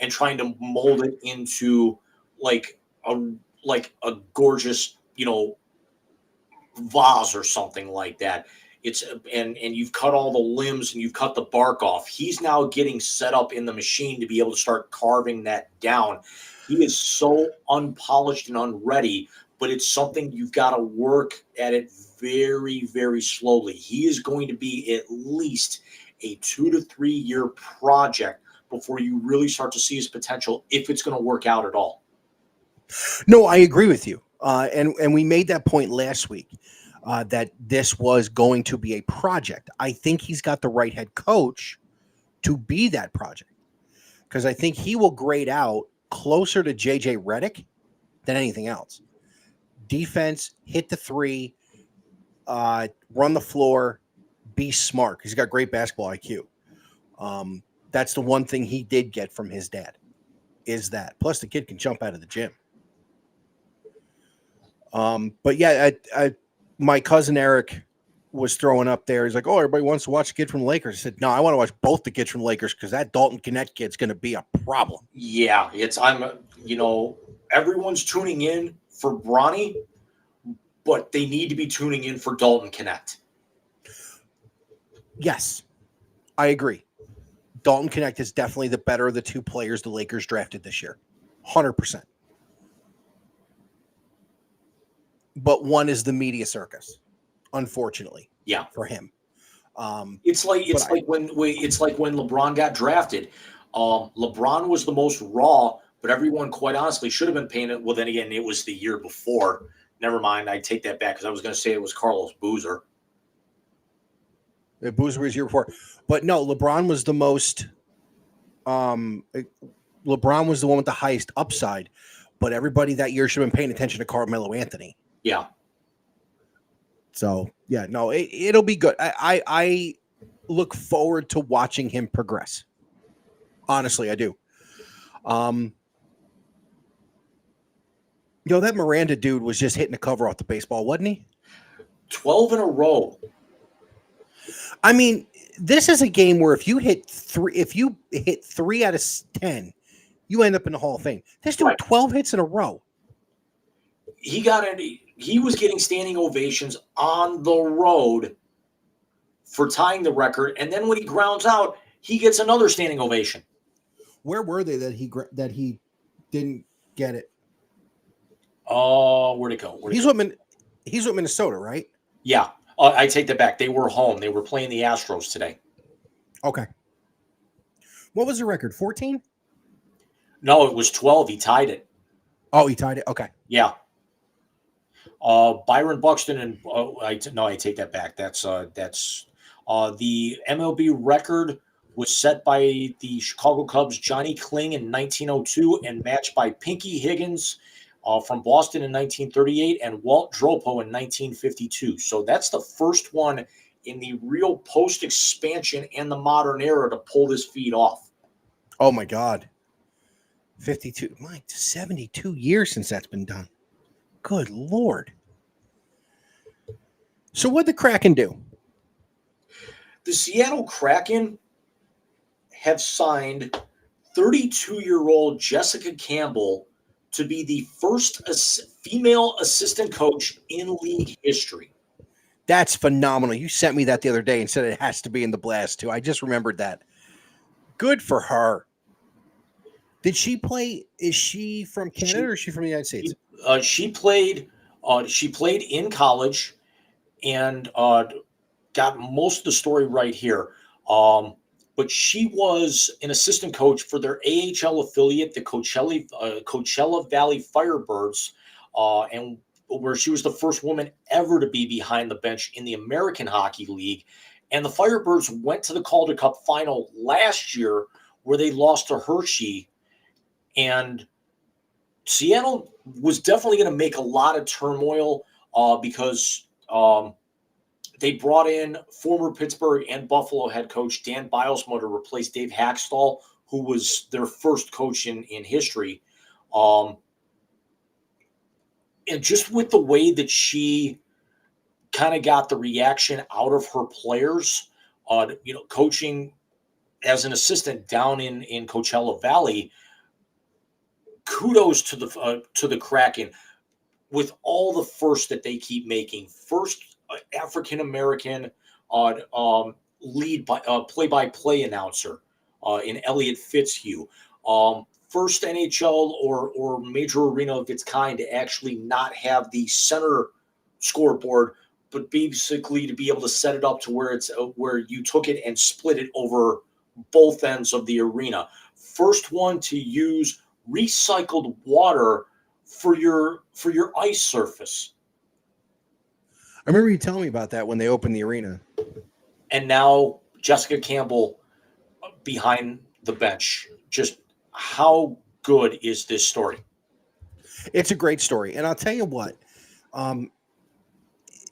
and trying to mold it into a gorgeous, vase or something like that. It's and you've cut all the limbs and you've cut the bark off. He's now getting set up in the machine to be able to start carving that down. He is so unpolished and unready, but it's something you've got to work at it very, very slowly. He is going to be at least a 2 to 3 year project before you really start to see his potential, if it's going to work out at all. No, I agree with you. And we made that point last week. that this was going to be a project. I think he's got the right head coach to be that project because I think he will grade out closer to JJ Redick than anything else. Defense, hit the three, run the floor, be smart. He's got great basketball IQ. That's the one thing he did get from his dad is that. Plus, the kid can jump out of the gym. But yeah, my cousin Eric was throwing up there. He's like, "Oh, everybody wants to watch a kid from the Lakers." I said, "No, I want to watch both the kids from the Lakers because that Dalton Connect kid's going to be a problem." Yeah, everyone's tuning in for Bronny, but they need to be tuning in for Dalton Connect. Yes, I agree. Dalton Connect is definitely the better of the two players the Lakers drafted this year. 100%. But one is the media circus, unfortunately. Yeah, for him. It's like when LeBron got drafted. LeBron was the most raw, but everyone, quite honestly, should have been paying it. Well, then again, it was the year before. Never mind, I take that back because I was going to say it was Carlos Boozer. Boozer was year before, but no, LeBron was the most. LeBron was the one with the highest upside, but everybody that year should have been paying attention to Carmelo Anthony. Yeah. So yeah, no, it'll be good. I look forward to watching him progress. Honestly, I do. That Miranda dude was just hitting the cover off the baseball, wasn't he? 12 in a row. I mean, this is a game where if you hit 3 out of 10, you end up in the Hall of Fame. This dude, 12 hits in a row. He was getting standing ovations on the road for tying the record, and then when he grounds out, he gets another standing ovation. Where were they that he didn't get it? Oh, where'd it go? He's with Minnesota, right? Yeah. I take that back. They were home. They were playing the Astros today. Okay. What was the record? 14? No, it was 12. He tied it. Oh, he tied it. Okay. Yeah. Byron Buxton and I take that back. That's the MLB record was set by the Chicago Cubs' Johnny Kling in 1902 and matched by Pinky Higgins from Boston in 1938 and Walt Dropo in 1952. So that's the first one in the real post-expansion and the modern era to pull this feat off. Oh, my God. 52. 72 years since that's been done. Good Lord. So what'd the Kraken do? The Seattle Kraken have signed 32-year-old Jessica Campbell to be the first female assistant coach in league history. That's phenomenal. You sent me that the other day and said it has to be in the Blast too. I just remembered that. Good for her. Did she play? Is she from Canada or is she from the United States? She played in college and got most of the story right here. But she was an assistant coach for their AHL affiliate, the Coachella Valley Firebirds, and where she was the first woman ever to be behind the bench in the American Hockey League. And the Firebirds went to the Calder Cup final last year where they lost to Hershey. And Seattle was definitely going to make a lot of turmoil because they brought in former Pittsburgh and Buffalo head coach Dan Bilesma to replace Dave Hackstall, who was their first coach in history. And just with the way that she kind of got the reaction out of her players, coaching as an assistant down in Coachella Valley, kudos to the Kraken with all the firsts that they keep making. First African American lead by play-by-play announcer in Elliot Fitzhugh. First NHL or major arena of its kind to actually not have the center scoreboard, but basically to be able to set it up to where it's where you took it and split it over both ends of the arena. First one to use recycled water for your ice surface. I remember you telling me about that when they opened the arena. And now Jessica Campbell behind the bench. Just how good is this story? It's a great story. And I'll tell you what,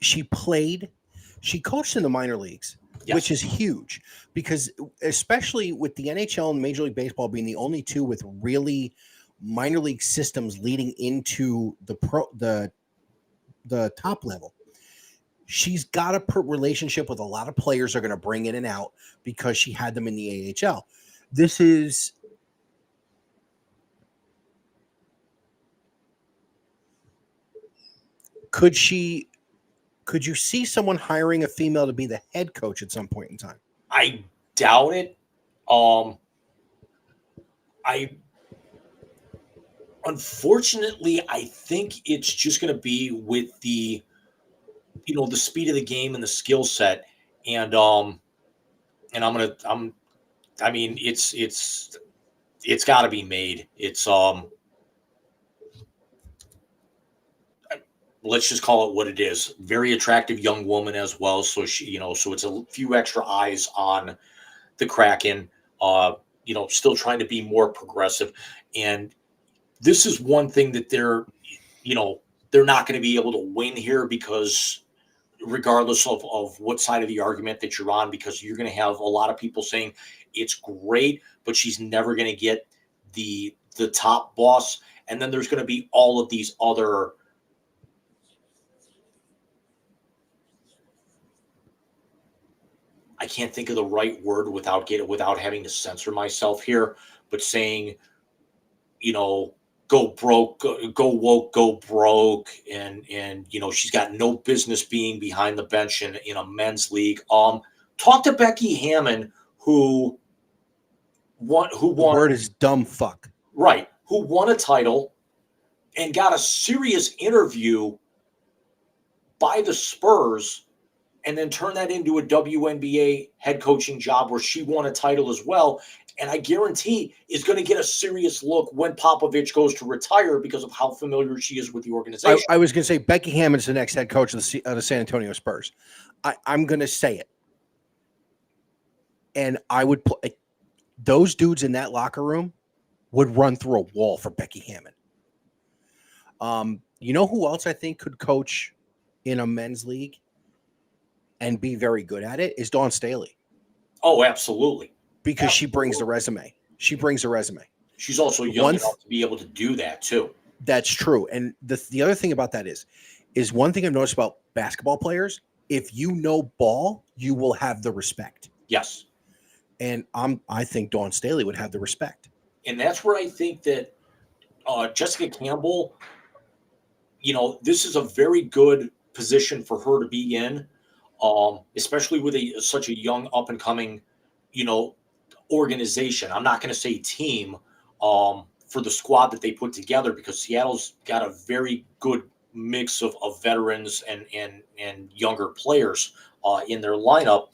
she coached in the minor leagues, Yes. which is huge because especially with the NHL and Major League Baseball being the only two with really minor league systems leading into the top level, she's got a relationship with a lot of players they're going to bring in and out because she had them in the AHL. Could you see someone hiring a female to be the head coach at some point in time? I doubt it. Unfortunately, I think it's just going to be with the speed of the game and the skill set, and I mean, it's got to be made. It's let's just call it what it is. Very attractive young woman as well. So so it's a few extra eyes on the Kraken. Still trying to be more progressive, and this is one thing that they're not going to be able to win here because regardless of what side of the argument that you're on, because you're going to have a lot of people saying it's great, but she's never going to get the top boss. And then there's going to be all of these other I can't think of the right word without having to censor myself here, but saying, go broke, go woke, go broke, and she's got no business being behind the bench in a men's league. Talk to Becky Hammon, who won. The word is dumb fuck. Right, who won a title and got a serious interview by the Spurs, and then turned that into a WNBA head coaching job where she won a title as well. And I guarantee is going to get a serious look when Popovich goes to retire because of how familiar she is with the organization. I was going to say Becky Hammon's the next head coach of the San Antonio Spurs. I'm going to say it. And I would put those dudes in that locker room would run through a wall for Becky Hammon. You know who else I think could coach in a men's league and be very good at it is Dawn Staley. Oh, absolutely. Because she brings the resume. She's also young enough to be able to do that too. That's true. And the other thing about that is one thing I've noticed about basketball players, if you know ball, you will have the respect. Yes. And I think Dawn Staley would have the respect. And that's where I think that Jessica Campbell, this is a very good position for her to be in, especially with such a young up-and-coming, organization. I'm not going to say team for the squad that they put together because Seattle's got a very good mix of veterans and younger players in their lineup.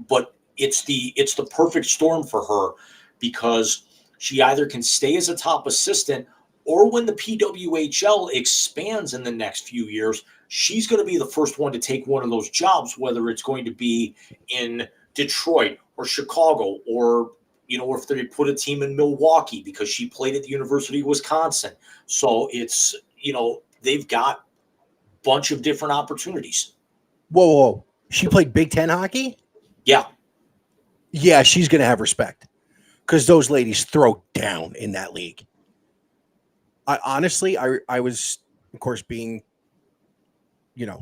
But it's the perfect storm for her because she either can stay as a top assistant or when the PWHL expands in the next few years, she's going to be the first one to take one of those jobs, whether it's going to be in Detroit or Chicago or if they put a team in Milwaukee because she played at the University of Wisconsin. So it's, they've got a bunch of different opportunities. Whoa. She played Big Ten hockey? Yeah. Yeah, she's going to have respect because those ladies throw down in that league. I was, of course, being, a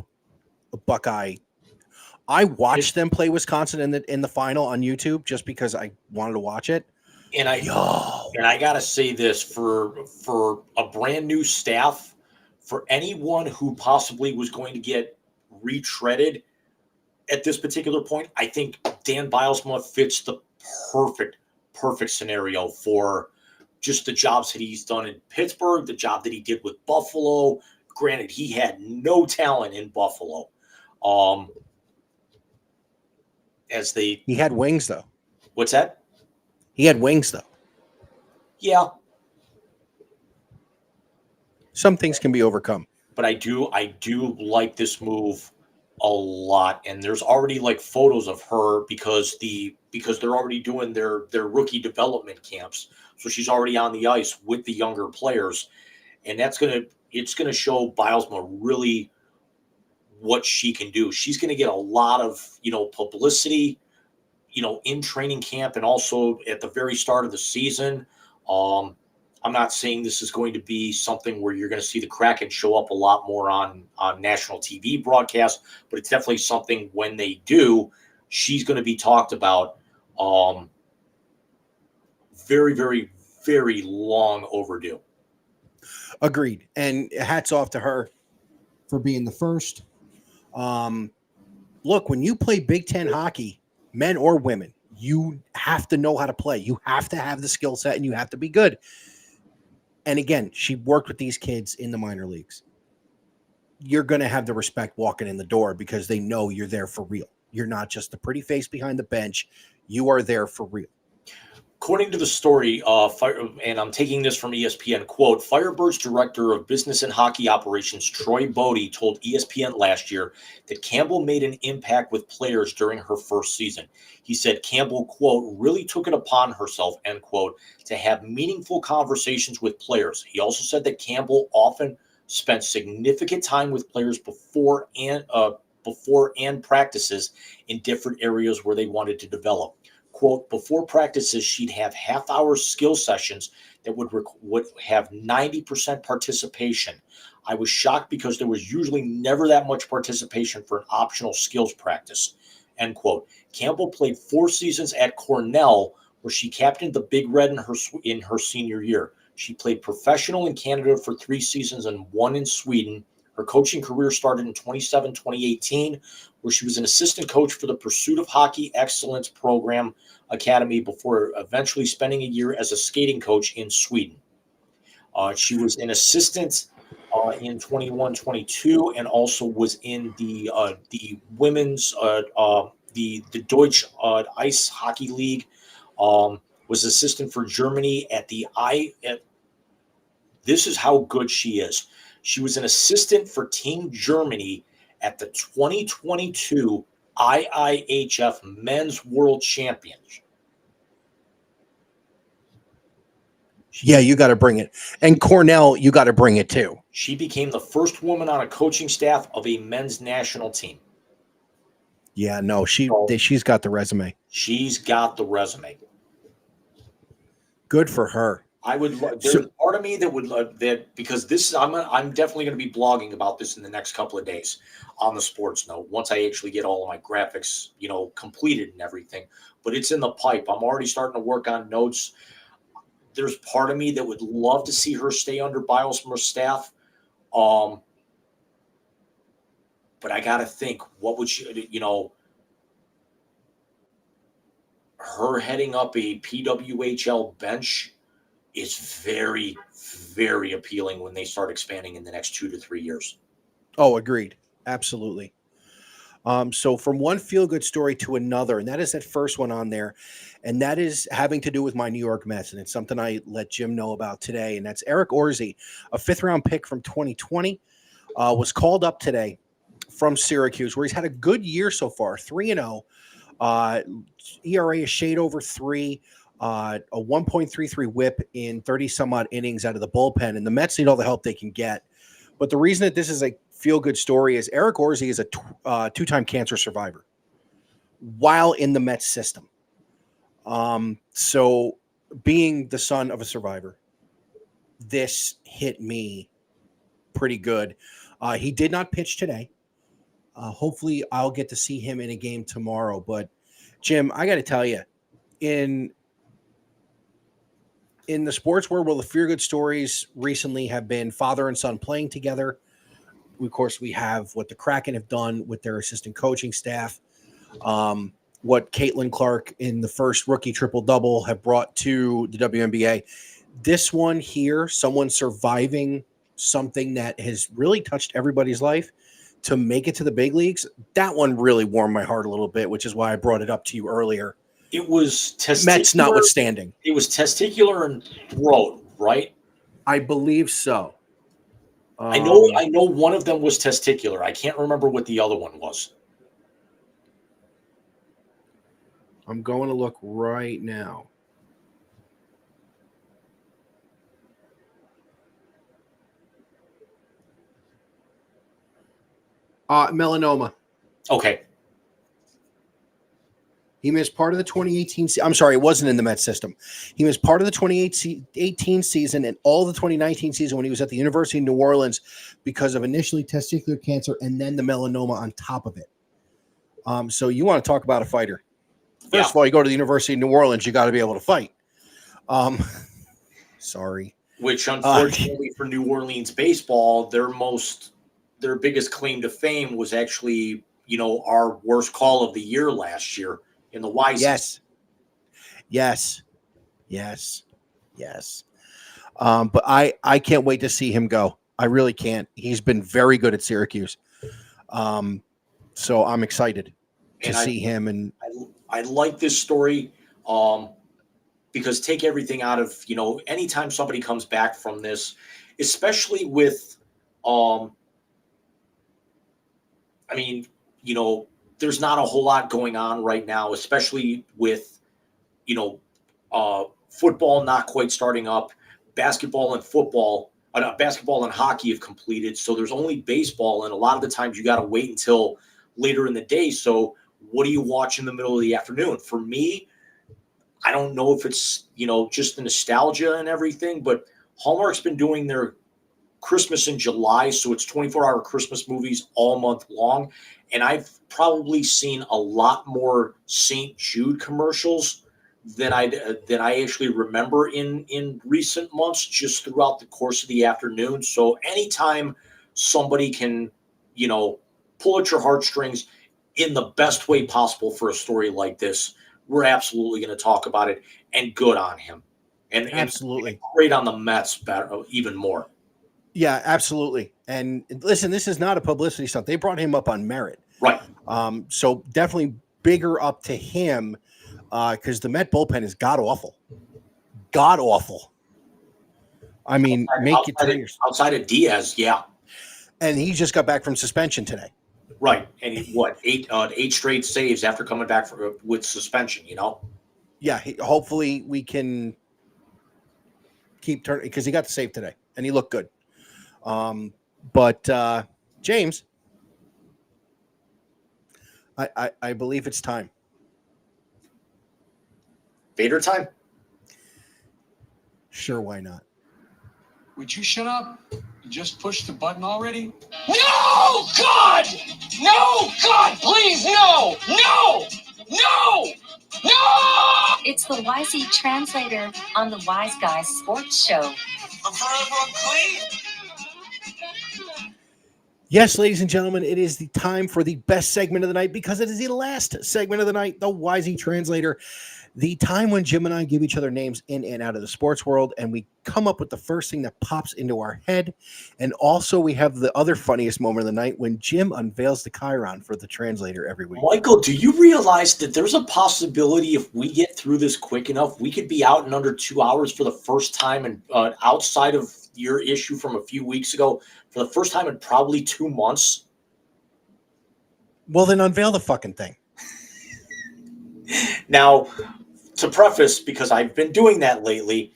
Buckeye. I watched them play Wisconsin in the final on YouTube just because I wanted to watch it. And I gotta say this for a brand new staff, for anyone who possibly was going to get retreaded at this particular point, I think Dan Bilesma fits the perfect scenario for just the jobs that he's done in Pittsburgh, the job that he did with Buffalo. Granted, he had no talent in Buffalo. He had wings though. What's that? He had wings though. Yeah. Some things can be overcome. But I do like this move a lot, and there's already like photos of her because they're already doing their rookie development camps. So she's already on the ice with the younger players, and it's gonna show Bilesma really what she can do. She's gonna get a lot of publicity, in training camp and also at the very start of the season. I'm not saying this is going to be something where you're going to see the Kraken show up a lot more on national TV broadcasts, but it's definitely something when they do, she's going to be talked about. Very, very, very long overdue. Agreed. And hats off to her for being the first. Look, when you play Big Ten hockey, men or women, you have to know how to play. You have to have the skill set and you have to be good. And again, she worked with these kids in the minor leagues. You're going to have the respect walking in the door because they know you're there for real. You're not just the pretty face behind the bench. You are there for real. According to the story, and I'm taking this from ESPN, quote, Firebirds Director of Business and Hockey Operations Troy Bodie told ESPN last year that Campbell made an impact with players during her first season. He said Campbell, quote, really took it upon herself, end quote, to have meaningful conversations with players. He also said that Campbell often spent significant time with players before and practices in different areas where they wanted to develop. Quote, before practices, she'd have half-hour skill sessions that would have 90% participation. I was shocked because there was usually never that much participation for an optional skills practice, end quote. Campbell played 4 seasons at Cornell, where she captained the Big Red in her senior year. She played professional in Canada for 3 seasons and 1 in Sweden. Her coaching career started in 2018, where she was an assistant coach for the Pursuit of Hockey Excellence Program Academy before eventually spending a year as a skating coach in Sweden. She was an assistant in 21-22 and also was in the women's the Deutsche Ice Hockey League. Was assistant for Germany at this is how good she is. She was an assistant for Team Germany at the 2022 IIHF Men's World Championship. Yeah, you got to bring it. And Cornell, you got to bring it too. She became the first woman on a coaching staff of a men's national team. Yeah, no, she's got the resume. She's got the resume. Good for her. There's part of me that would that because this I'm definitely going to be blogging about this in the next couple of days on the Sports Note once I actually get all of my graphics completed and everything. But it's in the pipe. I'm already starting to work on notes. There's part of me that would love to see her stay under Bilesma's staff, but I got to think what would she her heading up a PWHL bench is very, very appealing when they start expanding in the next 2 to 3 years. Oh, agreed. Absolutely. So from one feel-good story to another, and that is that first one on there, and that is having to do with my New York Mets, and it's something I let Jim know about today, and that's Eric Orsi, a 5th-round pick from 2020, was called up today from Syracuse, where he's had a good year so far, 3-0. ERA a shade over 3. A 1.33 whip in 30-some-odd innings out of the bullpen, and the Mets need all the help they can get. But the reason that this is a feel-good story is Eric Orsi is a 2-time cancer survivor while in the Mets system. So being the son of a survivor, this hit me pretty good. He did not pitch today. Hopefully I'll get to see him in a game tomorrow. But, Jim, I got to tell you, in the sports world, the feel-good stories recently have been father and son playing together. Of course, we have what the Kraken have done with their assistant coaching staff, what Caitlin Clark in the first rookie triple-double have brought to the WNBA. This one here, someone surviving something that has really touched everybody's life to make it to the big leagues, that one really warmed my heart a little bit, which is why I brought it up to you earlier. It was testicular. Mets notwithstanding. It was testicular and throat, right? I believe so. I know one of them was testicular. I can't remember what the other one was. I'm going to look right now. Melanoma. Okay. He missed part of the 2018 I'm sorry, it wasn't in the Met system. He missed part of the 2018 season and all the 2019 season when he was at the University of New Orleans because of initially testicular cancer and then the melanoma on top of it. So you want to talk about a fighter. First of all, you go to the University of New Orleans, you got to be able to fight. Sorry. Which, unfortunately, for New Orleans baseball, their biggest claim to fame was actually, our worst call of the year last year in the Wise. Yes. But I can't wait to see him go. I really can't. He's been very good at Syracuse. So I'm excited to see him. And I like this story because take everything out of, anytime somebody comes back from this, especially with, there's not a whole lot going on right now, especially with, football not quite starting up, basketball and hockey have completed. So there's only baseball. And a lot of the times you got to wait until later in the day. So what do you watch in the middle of the afternoon? For me, I don't know if it's, just the nostalgia and everything, but Hallmark's been doing their Christmas in July. So it's 24-hour Christmas movies all month long. And I've probably seen a lot more St. Jude commercials than I actually remember in recent months, just throughout the course of the afternoon. So anytime somebody can, pull at your heartstrings in the best way possible for a story like this, we're absolutely going to talk about it, and good on him. And absolutely and great on the Mets, better, even more. Yeah, absolutely. And listen, this is not a publicity stunt. They brought him up on merit. Right. So definitely bigger up to him because the Met bullpen is god awful. God awful. I mean, outside of Diaz, yeah. And he just got back from suspension today. Right. And eight straight saves after coming back with suspension, Yeah, hopefully we can keep turning because he got the save today and he looked good. But James, I believe it's time. Vader time? Sure, why not? Would you shut up? You just pushed the button already? No! God! No! God, please, no! No! No! No! It's the YZ Translator on the Wise Guys Sports Show. I'm forever unclean. Yes, ladies and gentlemen, it is the time for the best segment of the night because it is the last segment of the night, the YZ Translator. The time when Jim and I give each other names in and out of the sports world, and we come up with the first thing that pops into our head. And also we have the other funniest moment of the night when Jim unveils the Chiron for the translator every week. Michael, do you realize that there's a possibility if we get through this quick enough, we could be out in under 2 hours for the first time, and outside of your issue from a few weeks ago, for the first time in probably 2 months? Well, then unveil the fucking thing. Now, to preface, because I've been doing that lately,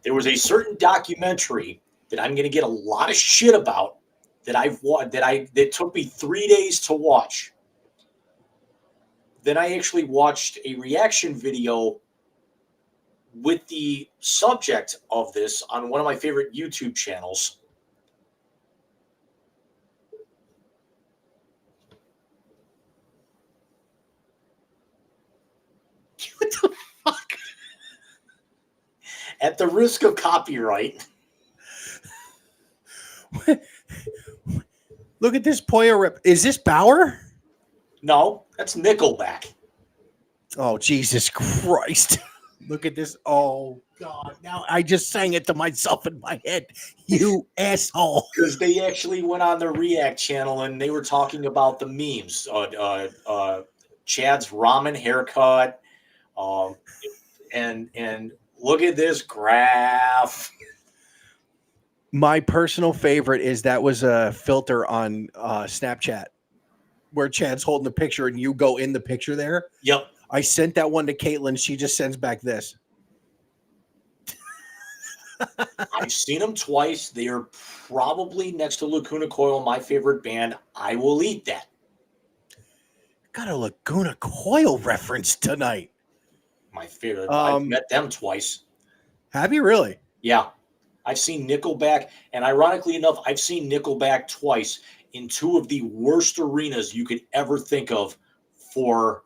there was a certain documentary that I'm going to get a lot of shit about that took me 3 days to watch. Then I actually watched a reaction video with the subject of this on one of my favorite YouTube channels. What the fuck? At the risk of copyright. Look at this Poyo rip. Is this Bauer? No, that's Nickelback. Oh, Jesus Christ. Look at this. Oh, God. Now I just sang it to myself in my head. You asshole. Because they actually went on the React channel and they were talking about the memes. Chad's ramen haircut. And look at this graph. My personal favorite is that was a filter on Snapchat where Chad's holding the picture and you go in the picture there. Yep. I sent that one to Caitlin. She just sends back this. I've seen them twice. They are probably next to Lacuna Coil, my favorite band. I will eat that. Got a Laguna Coil reference tonight. My favorite. I've met them twice. Have you really? Yeah. I've seen Nickelback, and ironically enough, I've seen Nickelback twice in two of the worst arenas you could ever think of for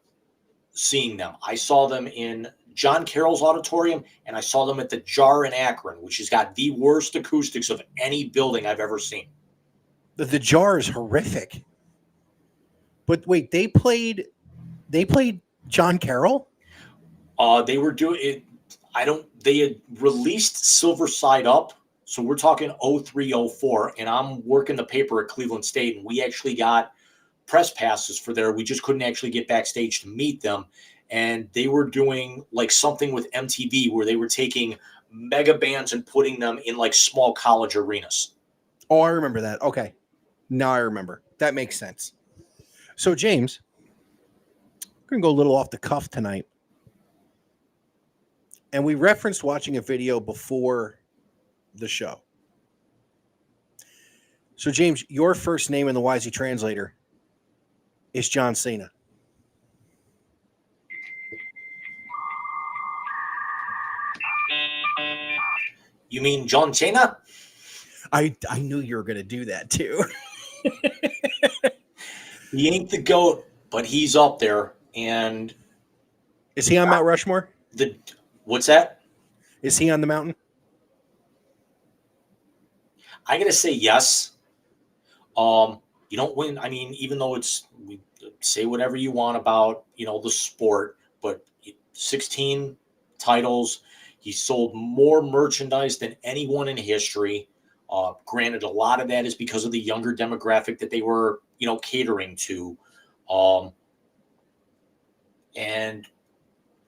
seeing them. I saw them in John Carroll's Auditorium, and I saw them at the Jar in Akron, which has got the worst acoustics of any building I've ever seen. The Jar is horrific. But wait, they played John Carroll? They were doing it. They had released Silver Side Up. So we're talking 0304, and I'm working the paper at Cleveland State, and we actually got press passes for there. We just couldn't actually get backstage to meet them. And they were doing like something with MTV where they were taking mega bands and putting them in like small college arenas. Oh, I remember that. Okay. Now I remember. That makes sense. So, James, we're going to go a little off the cuff tonight. And we referenced watching a video before the show. So, James, your first name in the Wisely Translator is John Cena. You mean John Cena? I knew you were going to do that too. He ain't the GOAT, but he's up there. And Is he on Mount Rushmore? what's that? Is he on the mountain? I gotta say yes. You don't win. I mean, even though we say whatever you want about the sport, but 16 titles. He sold more merchandise than anyone in history. Granted, a lot of that is because of the younger demographic that they were catering to. And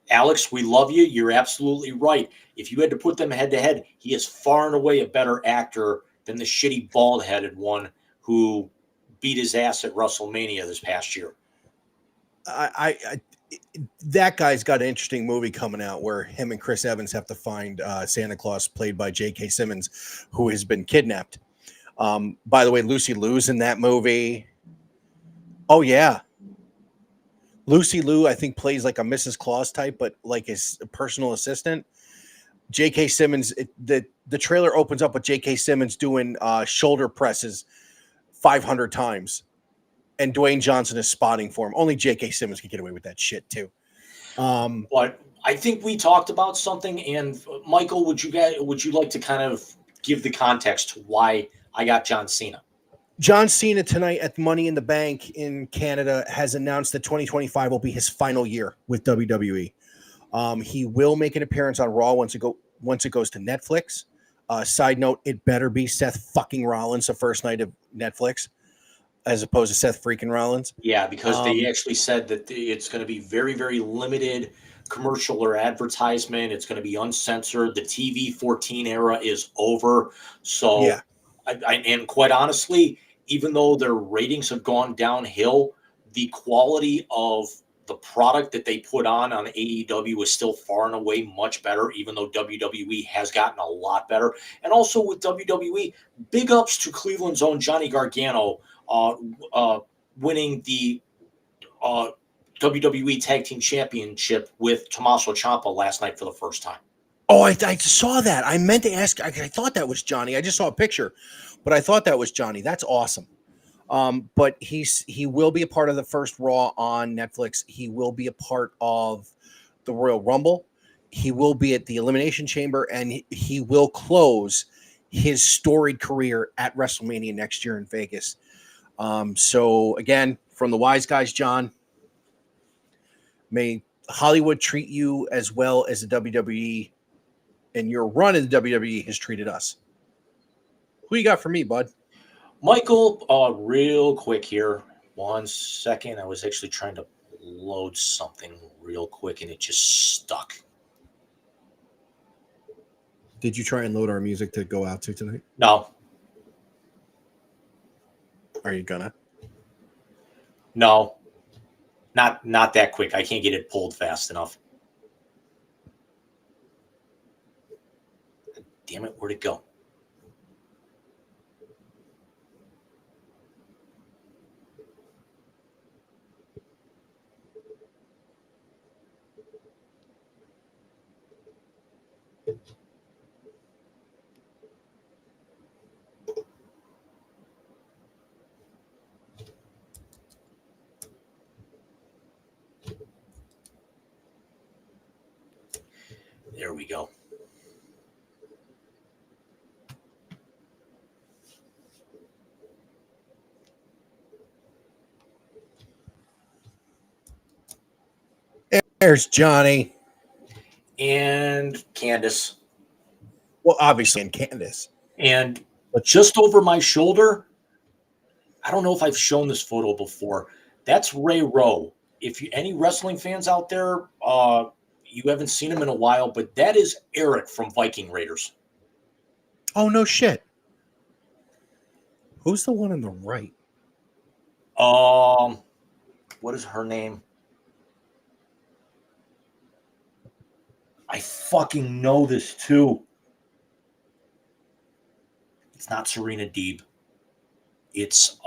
Alex, we love you. You're absolutely right. If you had to put them head to head, he is far and away a better actor than the shitty bald-headed one who beat his ass at WrestleMania this past year. That guy's got an interesting movie coming out where him and Chris Evans have to find Santa Claus, played by J.K. Simmons, who has been kidnapped. By the way, Lucy Liu's in that movie. Oh, yeah. Lucy Liu, I think, plays like a Mrs. Claus type, but like his personal assistant. J.K. Simmons, the trailer opens up with J.K. Simmons doing shoulder presses 500 times. And Dwayne Johnson is spotting for him. Only J.K. Simmons can get away with that shit, too. But I think we talked about something. And Michael, would you like to kind of give the context to why I got John Cena? John Cena tonight at Money in the Bank in Canada has announced that 2025 will be his final year with WWE. He will make an appearance on Raw once it goes to Netflix. Side note, it better be Seth fucking Rollins the first night of Netflix, as opposed to Seth freaking Rollins. Yeah, because they actually said that it's going to be very, very limited commercial or advertisement. It's going to be uncensored. The TV 14 era is over. So, Yeah. And quite honestly, even though their ratings have gone downhill, the quality of the product that they put on AEW is still far and away much better, even though WWE has gotten a lot better. And also with WWE, big ups to Cleveland's own Johnny Gargano winning the WWE Tag Team Championship with Tommaso Ciampa last night for the first time. Oh, I saw that. I meant to ask. I thought that was Johnny. I just saw a picture, but I thought that was Johnny. That's awesome. But he will be a part of the first Raw on Netflix. He will be a part of the Royal Rumble. He will be at the Elimination Chamber, and he will close his storied career at WrestleMania next year in Vegas. So again, from the Wise Guys, John, may Hollywood treat you as well as the WWE and your run in the WWE has treated us. Who you got for me, bud? Michael, real quick here. 1 second. I was actually trying to load something real quick and it just stuck. Did you try and load our music to go out to tonight? No, Are you gonna? no, not that quick. I can't get it pulled fast enough. Damn it, where'd it go? There we go. There's Johnny. And Candace. Well, obviously, and Candace. And just over my shoulder, I don't know if I've shown this photo before. That's Ray Rowe. If you any wrestling fans out there, you haven't seen him in a while, but that is Eric from Viking Raiders. Oh, no shit. Who's the one on the right? What is her name? I fucking know this too. It's not Serena Deeb. It's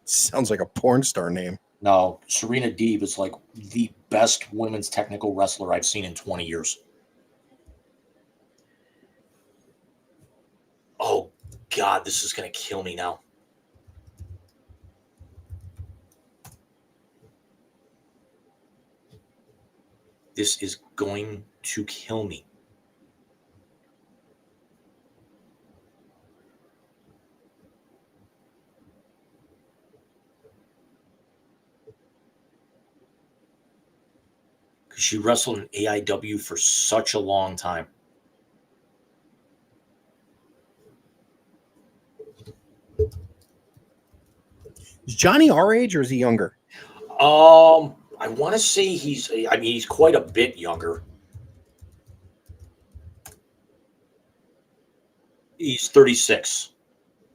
Sounds like a porn star name. no, Serena Deeb is like the best women's technical wrestler I've seen in 20 years. Oh God, this is gonna kill me now. This is going to kill me. Because she wrestled in AIW for such a long time. Is Johnny our age or is he younger? I want to say he's quite a bit younger. He's 36.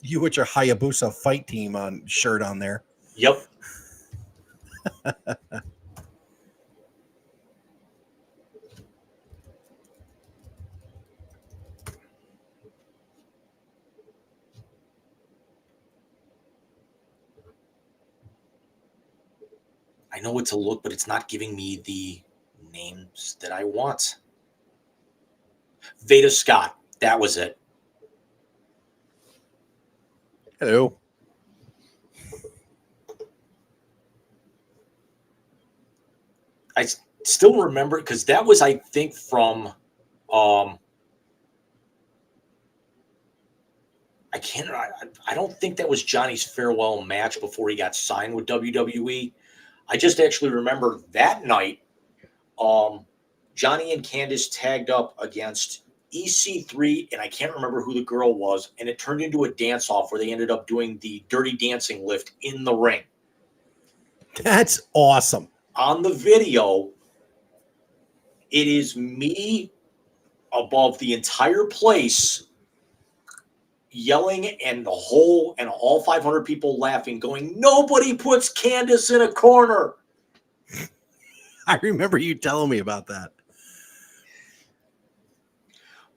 You with your Hayabusa fight team on shirt on there. Yep. I know what to look, but it's not giving me the names that I want. Veda Scott. That was it. Hello. I still remember because that was, I think, from I don't think that was Johnny's farewell match before he got signed with WWE. I just actually remember that night, Johnny and Candace tagged up against EC3, and I can't remember who the girl was, and it turned into a dance-off where they ended up doing the Dirty Dancing lift in the ring. That's awesome. On the video, it is me above the entire place yelling and all 500 people laughing, going, "Nobody puts Candace in a corner." I remember you telling me about that.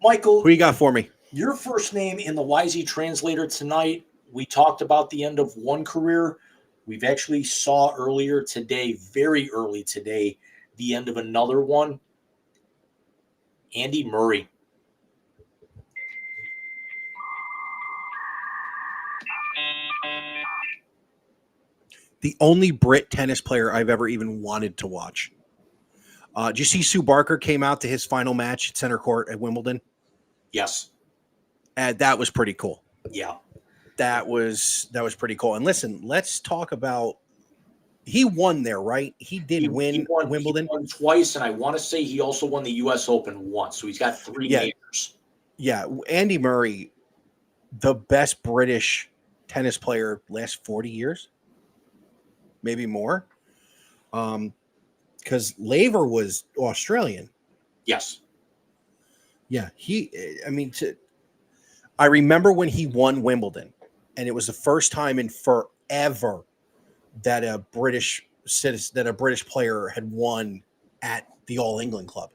Michael, Who you got for me? your first name in the YZ translator tonight. We talked about the end of one career. We've actually saw earlier today, very early today, the end of another one. Andy Murray. The only Brit tennis player I've ever even wanted to watch. Did you see Sue Barker came out to his final match at center court at Wimbledon? Yes. That was pretty cool. Yeah. That was pretty cool. And listen, let's talk about. He won there, right? He did win Wimbledon. He won twice, and I want to say he also won the U.S. Open once. So he's got 3 majors. Yeah, Andy Murray, the best British tennis player last 40 years, maybe more. Because Laver was Australian. Yes. Yeah, I remember when he won Wimbledon, and it was the first time in forever that a British player had won at the All England Club.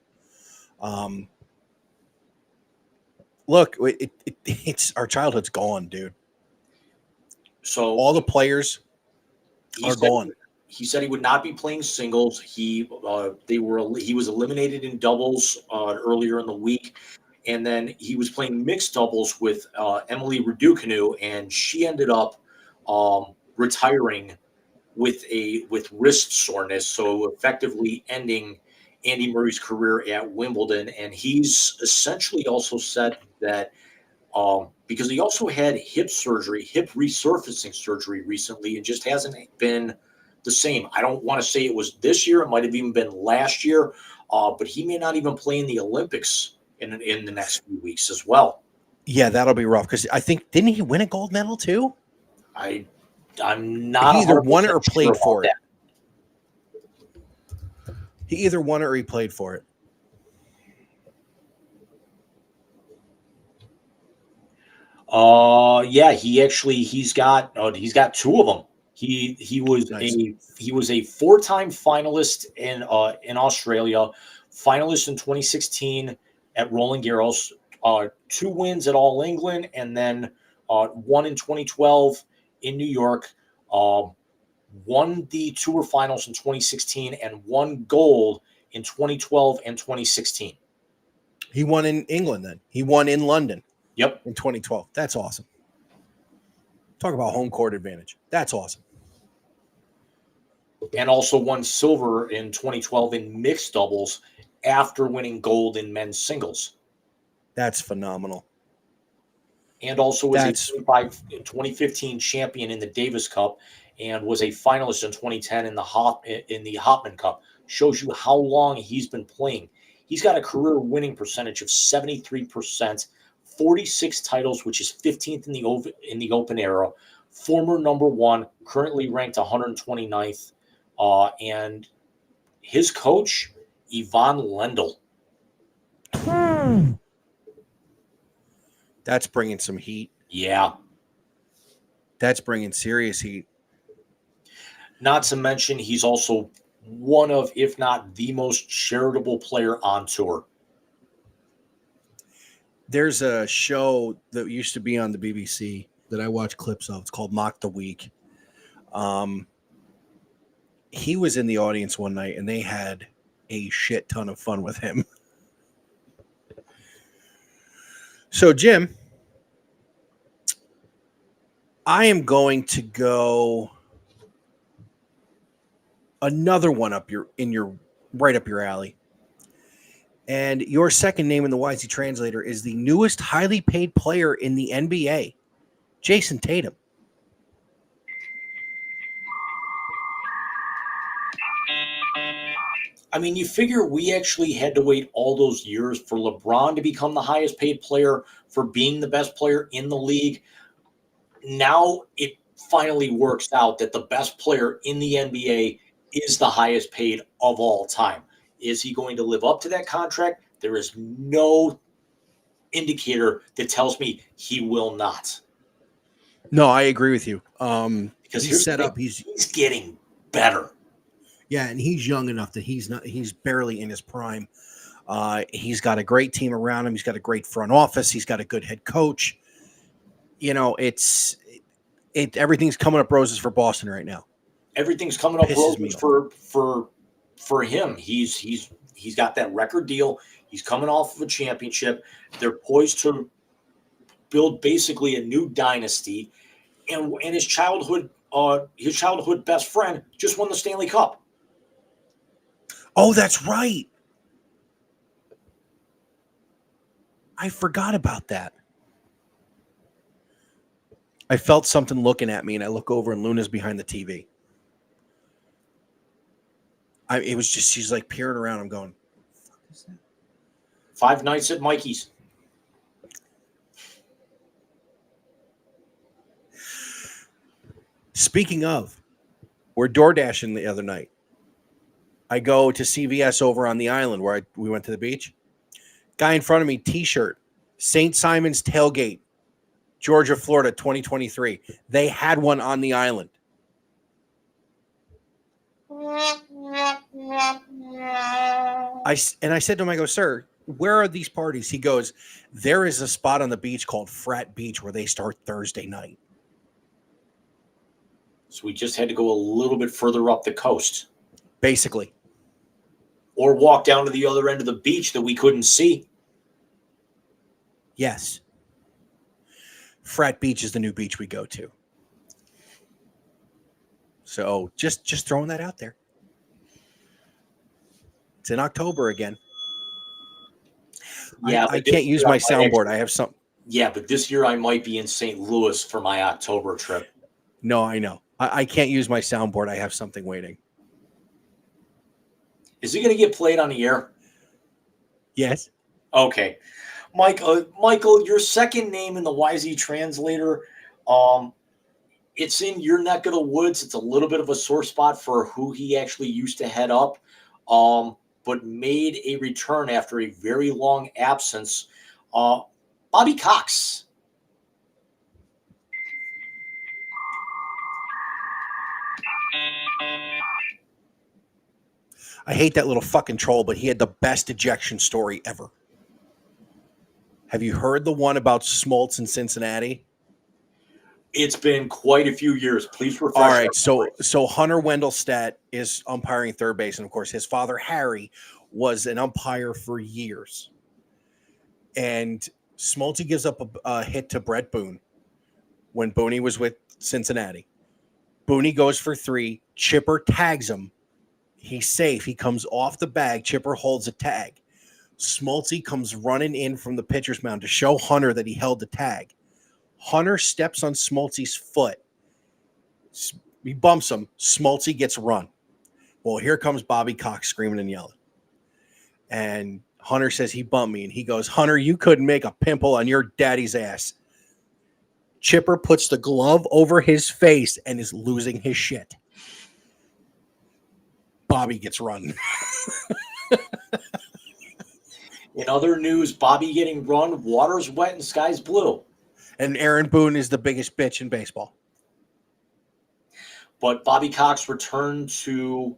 Look, it's our childhood's gone, dude. So All the players are gone. He said he would not be playing singles. He was eliminated in doubles earlier in the week, and then he was playing mixed doubles with Emily Raducanu, and she ended up retiring with wrist soreness, so effectively ending Andy Murray's career at Wimbledon. And he's essentially also said that because he also had hip resurfacing surgery recently, and just hasn't been the same. I don't want to say it was this year. It might have even been last year, but he may not even play in the Olympics in the next few weeks as well. Yeah, that'll be rough because I think didn't he win a gold medal too? I'm not He either won it or sure played about for it. that. He either won it or he played for it. Yeah, he's got two of them. He was Nice. a 4-time finalist in Australia, finalist in 2016 at Roland Garros, 2 wins at All England, and then one in 2012 in New York. Won the Tour Finals in 2016 and won gold in 2012 and 2016. He won in England then. He won in London. Yep. In 2012. That's awesome. Talk about home court advantage. That's awesome. And also won silver in 2012 in mixed doubles after winning gold in men's singles. That's phenomenal. And also was a 2015 champion in the Davis Cup and was a finalist in 2010 in the Hopman Cup. Shows you how long he's been playing. He's got a career winning percentage of 73%, 46 titles, which is 15th in the Open era. Former number 1, currently ranked 129th, and his coach Ivan Lendl. That's bringing some heat. Yeah. That's bringing serious heat. Not to mention, he's also one of, if not the most charitable player on tour. There's a show that used to be on the BBC that I watch clips of. It's called Mock the Week. He was in the audience one night, and they had a shit ton of fun with him. So, Jim, I am going to go another one right up your alley. And your second name in the Wisey Translator is the newest highly paid player in the NBA, Jason Tatum. I mean, you figure we actually had to wait all those years for LeBron to become the highest paid player, for being the best player in the league. Now it finally works out that the best player in the NBA is the highest paid of all time. Is he going to live up to that contract? There is no indicator that tells me he will not. No, I agree with you. Because he's set up. He's getting better. Yeah, and he's young enough that he's barely in his prime. He's got a great team around him. He's got a great front office. He's got a good head coach. You know, everything's coming up roses for Boston right now. Everything's coming up Pisses roses for him. He's got that record deal. He's coming off of a championship. They're poised to build basically a new dynasty. And his childhood best friend just won the Stanley Cup. Oh, that's right. I forgot about that. I felt something looking at me, and I look over, and Luna's behind the TV. It was just, she's like peering around. I'm going, what the fuck is that? 5 nights at Mikey's. Speaking of, we're door dashing the other night. I go to CVS over on the island where we went to the beach. Guy in front of me, T-shirt, St. Simon's Tailgate, Georgia, Florida, 2023. They had one on the island. I said to him, I go, sir, where are these parties? He goes, there is a spot on the beach called Frat Beach where they start Thursday night. So we just had to go a little bit further up the coast. Basically. Or walk down to the other end of the beach that we couldn't see. Yes. Frat Beach is the new beach we go to. So just throwing that out there. It's in October again. Yeah, I can't use my soundboard. I have some. Yeah, but this year I might be in St. Louis for my October trip. No, I know. I can't use my soundboard. I have something waiting. Is it going to get played on the air? Yes. Okay. Michael, your second name in the YZ translator, it's in your neck of the woods. It's a little bit of a sore spot for who he actually used to head up, but made a return after a very long absence. Bobby Cox. I hate that little fucking troll, but he had the best ejection story ever. Have you heard the one about Smoltz in Cincinnati? It's been quite a few years. Please refresh. All right, so Hunter Wendelstedt is umpiring third base, and of course his father Harry was an umpire for years. And Smoltz gives up a hit to Brett Boone when Booney was with Cincinnati. Booney goes for 3. Chipper tags him. He's safe. He comes off the bag. Chipper holds a tag. Smoltz comes running in from the pitcher's mound to show Hunter that he held the tag. Hunter steps on Smoltz's foot. He bumps him. Smoltz gets run. Well, here comes Bobby Cox screaming and yelling. And Hunter says he bumped me. And he goes, Hunter, you couldn't make a pimple on your daddy's ass. Chipper puts the glove over his face and is losing his shit. Bobby gets run. In other news, Bobby getting run, water's wet and sky's blue. And Aaron Boone is the biggest bitch in baseball. But Bobby Cox returned to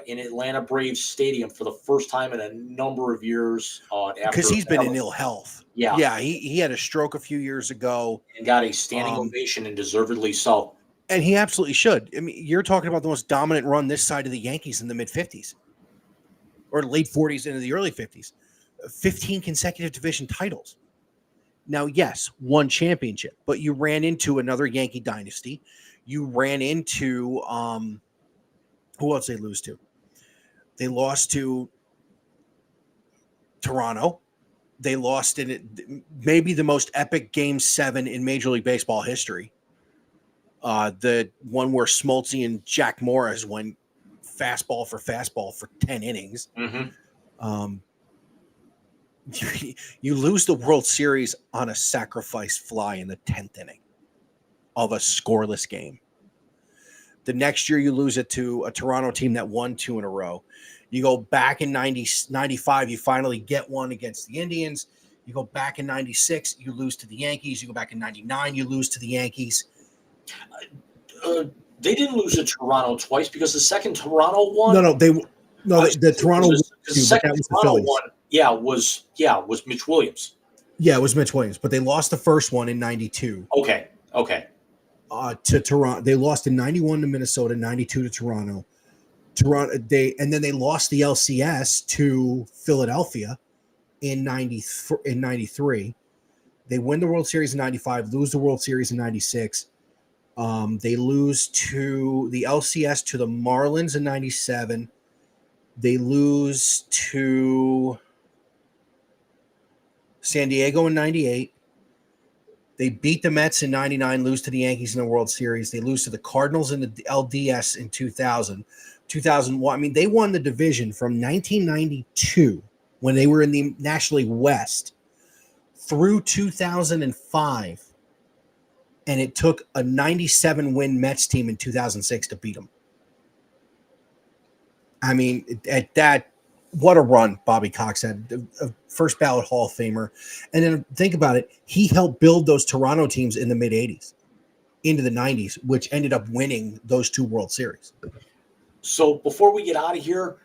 in Atlanta Braves Stadium for the first time in a number of years. Because he's been in ill health. Yeah. Yeah, he had a stroke a few years ago. And got a standing ovation, and deservedly so. And he absolutely should. I mean, you're talking about the most dominant run this side of the Yankees in the mid-50s. Or late 40s into the early 50s. 15 consecutive division titles. Now, yes, one championship, but you ran into another Yankee dynasty. You ran into who else they lose to? They lost to Toronto. They lost in it, maybe the most epic Game 7 in Major League Baseball history. The one where Smoltz and Jack Morris went fastball for 10 innings. Mm-hmm. You lose the World Series on a sacrifice fly in the 10th inning of a scoreless game. The next year, you lose it to a Toronto team that won 2 in a row. You go back in 95, you finally get one against the Indians. You go back in 96, you lose to the Yankees. You go back in 99, you lose to the Yankees. They didn't lose to Toronto twice because the second Toronto one. The Toronto the second Toronto one. Was Mitch Williams. Yeah, it was Mitch Williams, but they lost the first one in 92. Okay. To Toronto. They lost in 91 to Minnesota, 92 to Toronto. And then they lost the LCS to Philadelphia in 93. They win the World Series in 95, lose the World Series in 96. They lose to the LCS to the Marlins in 97. They lose to San Diego in 98. They beat the Mets in 99, lose to the Yankees in the World Series. They lose to the Cardinals in the LDS in 2000. 2001, I mean, they won the division from 1992 when they were in the National League West through 2005. And it took a 97-win Mets team in 2006 to beat them. I mean, at that, what a run Bobby Cox had, a first ballot Hall of Famer. And then think about it. He helped build those Toronto teams in the mid 80s into the 90s, which ended up winning those 2 World Series. So before we get out of here,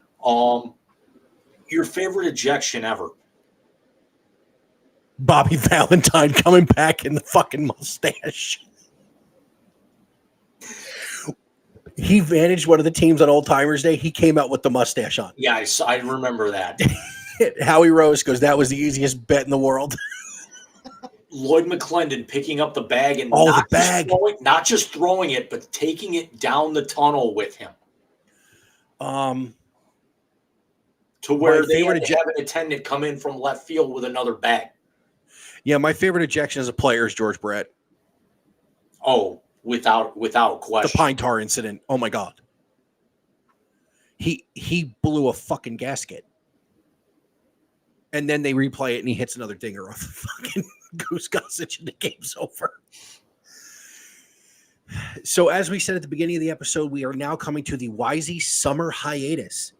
your favorite ejection ever? Bobby Valentine coming back in the fucking mustache. He managed one of the teams on Old Timers Day. He came out with the mustache on. Yeah, I remember that. Howie Rose goes, that was the easiest bet in the world. Lloyd McClendon picking up the bag and not just throwing it, but taking it down the tunnel with him. To where they had to have an attendant come in from left field with another bag. Yeah, my favorite ejection as a player is George Brett. Oh, without question. The Pine Tar incident. Oh my God. He blew a fucking gasket. And then they replay it and he hits another dinger off the fucking Goose Gossage and the game's over. So as we said at the beginning of the episode, we are now coming to the Wisey summer hiatus.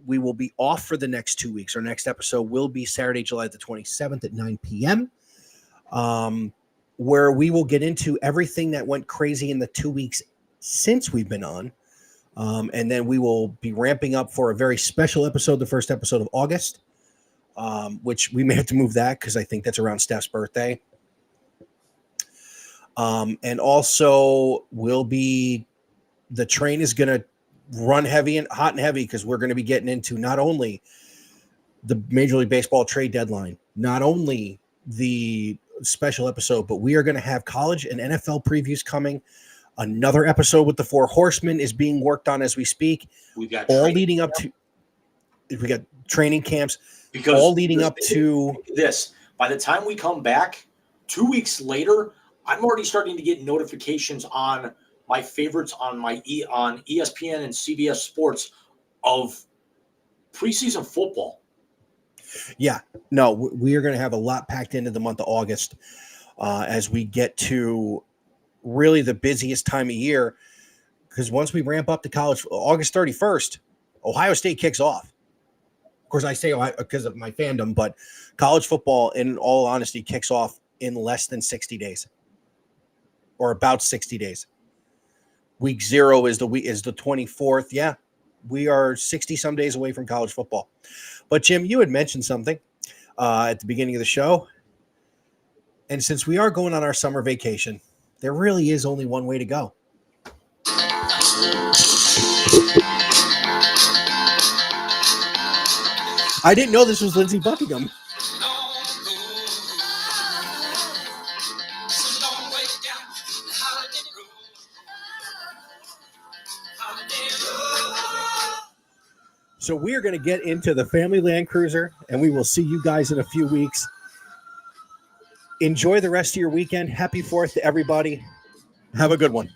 We will be off for the next 2 weeks. Our next episode will be Saturday, July the 27th at 9 p.m., where we will get into everything that went crazy in the 2 weeks since we've been on. And then we will be ramping up for a very special episode, the first episode of August, which we may have to move that because I think that's around Steph's birthday. And also the train is going to run hot and heavy because we're going to be getting into not only the Major League Baseball trade deadline, not only the special episode, but we are going to have college and NFL previews coming. Another episode with the Four Horsemen is being worked on as we speak. We got we got training camps because all leading up to this. By the time we come back 2 weeks later, I'm already starting to get notifications on my favorites on on ESPN and CBS Sports of preseason football. Yeah, no, we are going to have a lot packed into the month of August as we get to really the busiest time of year. Because once we ramp up to college, August 31st, Ohio State kicks off. Of course, I say Ohio because of my fandom, but college football, in all honesty, kicks off in less than 60 days, or about 60 days. Week 0 is the 24th. Yeah, we are 60 some days away from college football. But Jim, you had mentioned something at the beginning of the show. And since we are going on our summer vacation, there really is only one way to go. I didn't know this was Lindsey Buckingham. So we are going to get into the family Land Cruiser, and we will see you guys in a few weeks. Enjoy the rest of your weekend. Happy 4th to everybody. Have a good one.